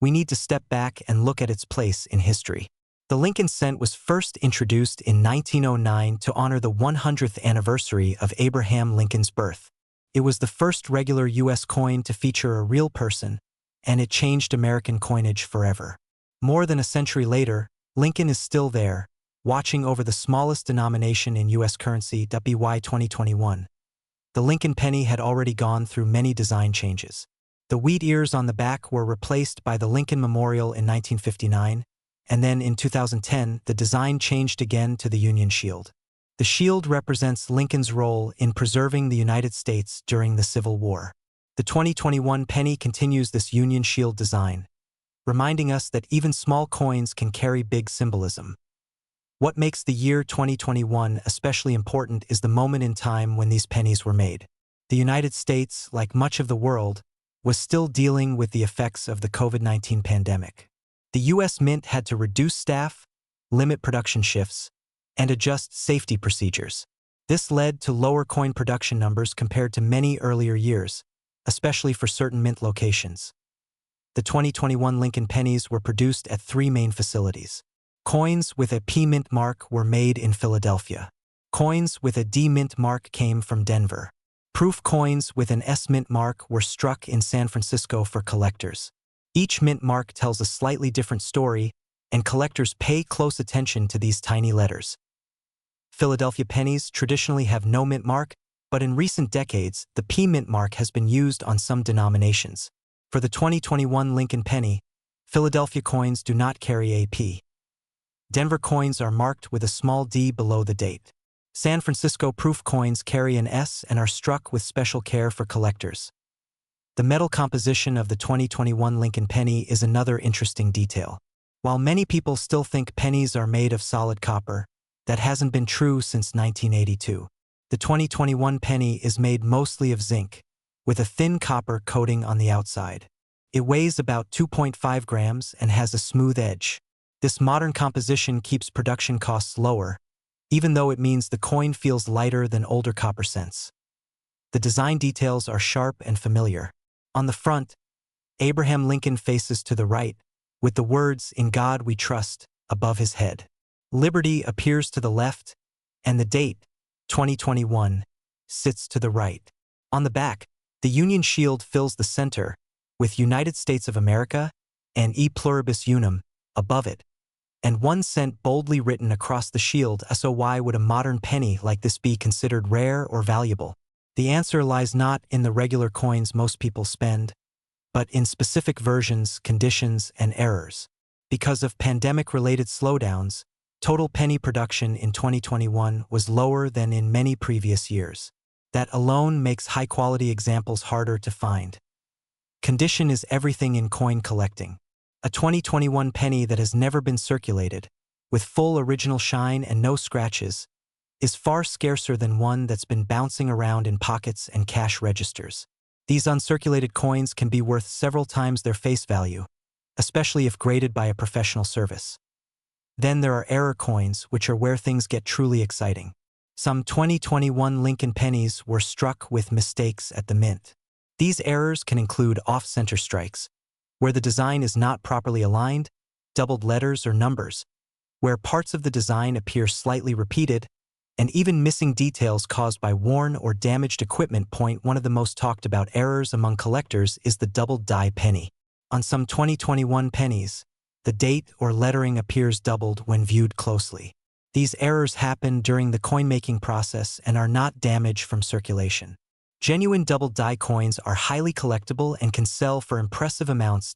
we need to step back and look at its place in history. The Lincoln cent was first introduced in 1909 to honor the 100th anniversary of Abraham Lincoln's birth. It was the first regular U.S. coin to feature a real person, and it changed American coinage forever. More than a century later, Lincoln is still there, watching over the smallest denomination in U.S. currency, WY 2021. The Lincoln penny had already gone through many design changes. The wheat ears on the back were replaced by the Lincoln Memorial in 1959, and then in 2010, the design changed again to the Union Shield. The shield represents Lincoln's role in preserving the United States during the Civil War. The 2021 penny continues this Union Shield design, reminding us that even small coins can carry big symbolism. What makes the year 2021 especially important is the moment in time when these pennies were made. The United States, like much of the world, was still dealing with the effects of the COVID-19 pandemic. The U.S. Mint had to reduce staff, limit production shifts, and adjust safety procedures. This led to lower coin production numbers compared to many earlier years, especially for certain mint locations. The 2021 Lincoln pennies were produced at 3 main facilities. Coins with a P mint mark were made in Philadelphia. Coins with a D mint mark came from Denver. Proof coins with an S mint mark were struck in San Francisco for collectors. Each mint mark tells a slightly different story, and collectors pay close attention to these tiny letters. Philadelphia pennies traditionally have no mint mark, but in recent decades, the P mint mark has been used on some denominations. For the 2021 Lincoln penny, Philadelphia coins do not carry a P. Denver coins are marked with a small d below the date. San Francisco proof coins carry an S and are struck with special care for collectors. The metal composition of the 2021 Lincoln penny is another interesting detail. While many people still think pennies are made of solid copper, that hasn't been true since 1982. The 2021 penny is made mostly of zinc, with a thin copper coating on the outside. It weighs about 2.5 grams and has a smooth edge. This modern composition keeps production costs lower, even though it means the coin feels lighter than older copper cents. The design details are sharp and familiar. On the front, Abraham Lincoln faces to the right, with the words, "In God we trust," above his head. Liberty appears to the left, and the date, 2021, sits to the right. On the back, the Union shield fills the center, with United States of America and E pluribus unum above it, and 1 cent boldly written across the shield. So why would a modern penny like this be considered rare or valuable? The answer lies not in the regular coins most people spend, but in specific versions, conditions, and errors. Because of pandemic-related slowdowns, total penny production in 2021 was lower than in many previous years. That alone makes high-quality examples harder to find. Condition is everything in coin collecting. A 2021 penny that has never been circulated, with full original shine and no scratches, is far scarcer than one that's been bouncing around in pockets and cash registers. These uncirculated coins can be worth several times their face value, especially if graded by a professional service. Then there are error coins, which are where things get truly exciting. Some 2021 Lincoln pennies were struck with mistakes at the mint. These errors can include off-center strikes, where the design is not properly aligned, doubled letters or numbers, where parts of the design appear slightly repeated, and even missing details caused by worn or damaged equipment. One of the most talked about errors among collectors is the doubled die penny. On some 2021 pennies, the date or lettering appears doubled when viewed closely. These errors happen during the coin-making process and are not damage from circulation. Genuine double die coins are highly collectible and can sell for impressive amounts.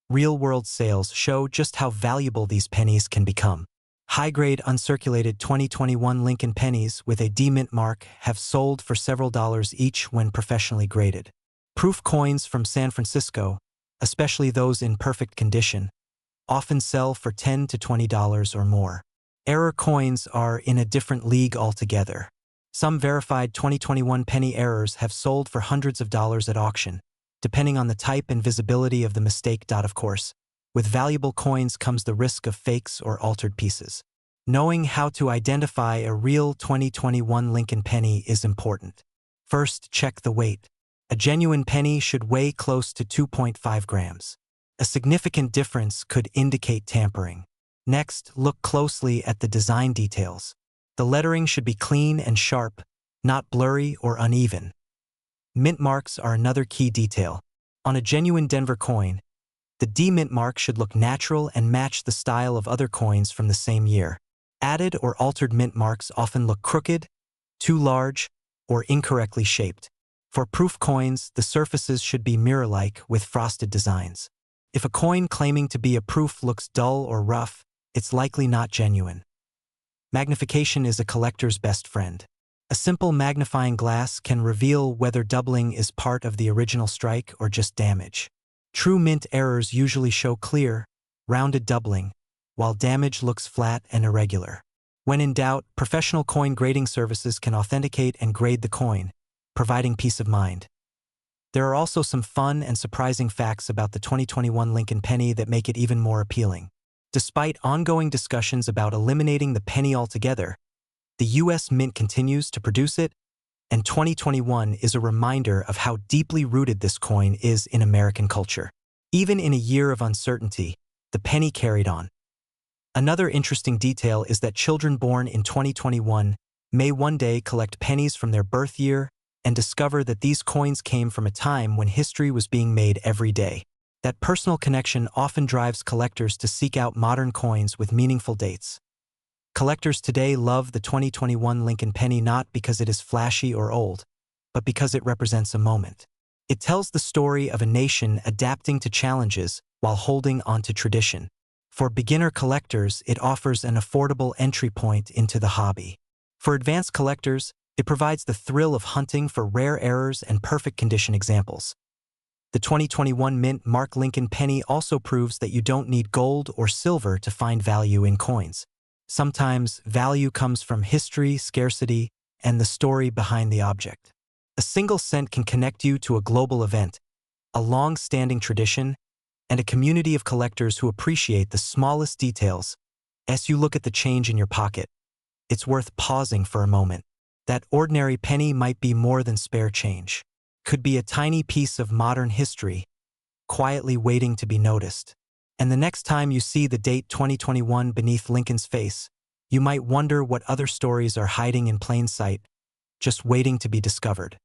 Real-world sales show just how valuable these pennies can become. High-grade uncirculated 2021 Lincoln pennies with a D mint mark have sold for several dollars each when professionally graded. Proof coins from San Francisco, especially those in perfect condition, often sell for $10 to $20 or more. Error coins are in a different league altogether. Some verified 2021 penny errors have sold for hundreds of dollars at auction, depending on the type and visibility of the mistake. Of course, with valuable coins comes the risk of fakes or altered pieces. Knowing how to identify a real 2021 Lincoln penny is important. First, check the weight. A genuine penny should weigh close to 2.5 grams. A significant difference could indicate tampering. Next, look closely at the design details. The lettering should be clean and sharp, not blurry or uneven. Mint marks are another key detail. On a genuine Denver coin, the D mint mark should look natural and match the style of other coins from the same year. Added or altered mint marks often look crooked, too large, or incorrectly shaped. For proof coins, the surfaces should be mirror-like with frosted designs. If a coin claiming to be a proof looks dull or rough, it's likely not genuine. Magnification is a collector's best friend. A simple magnifying glass can reveal whether doubling is part of the original strike or just damage. True mint errors usually show clear, rounded doubling, while damage looks flat and irregular. When in doubt, professional coin grading services can authenticate and grade the coin, providing peace of mind. There are also some fun and surprising facts about the 2021 Lincoln penny that make it even more appealing. Despite ongoing discussions about eliminating the penny altogether, the U.S. Mint continues to produce it, and 2021 is a reminder of how deeply rooted this coin is in American culture. Even in a year of uncertainty, the penny carried on. Another interesting detail is that children born in 2021 may one day collect pennies from their birth year and discover that these coins came from a time when history was being made every day. That personal connection often drives collectors to seek out modern coins with meaningful dates. Collectors today love the 2021 Lincoln penny not because it is flashy or old, but because it represents a moment. It tells the story of a nation adapting to challenges while holding onto tradition. For beginner collectors, it offers an affordable entry point into the hobby. For advanced collectors, it provides the thrill of hunting for rare errors and perfect condition examples. The 2021 Mint Mark Lincoln penny also proves that you don't need gold or silver to find value in coins. Sometimes, value comes from history, scarcity, and the story behind the object. A single cent can connect you to a global event, a long-standing tradition, and a community of collectors who appreciate the smallest details. As you look at the change in your pocket, it's worth pausing for a moment. That ordinary penny might be more than spare change. Could be a tiny piece of modern history, quietly waiting to be noticed. And the next time you see the date 2021 beneath Lincoln's face, You might wonder what other stories are hiding in plain sight, just waiting to be discovered.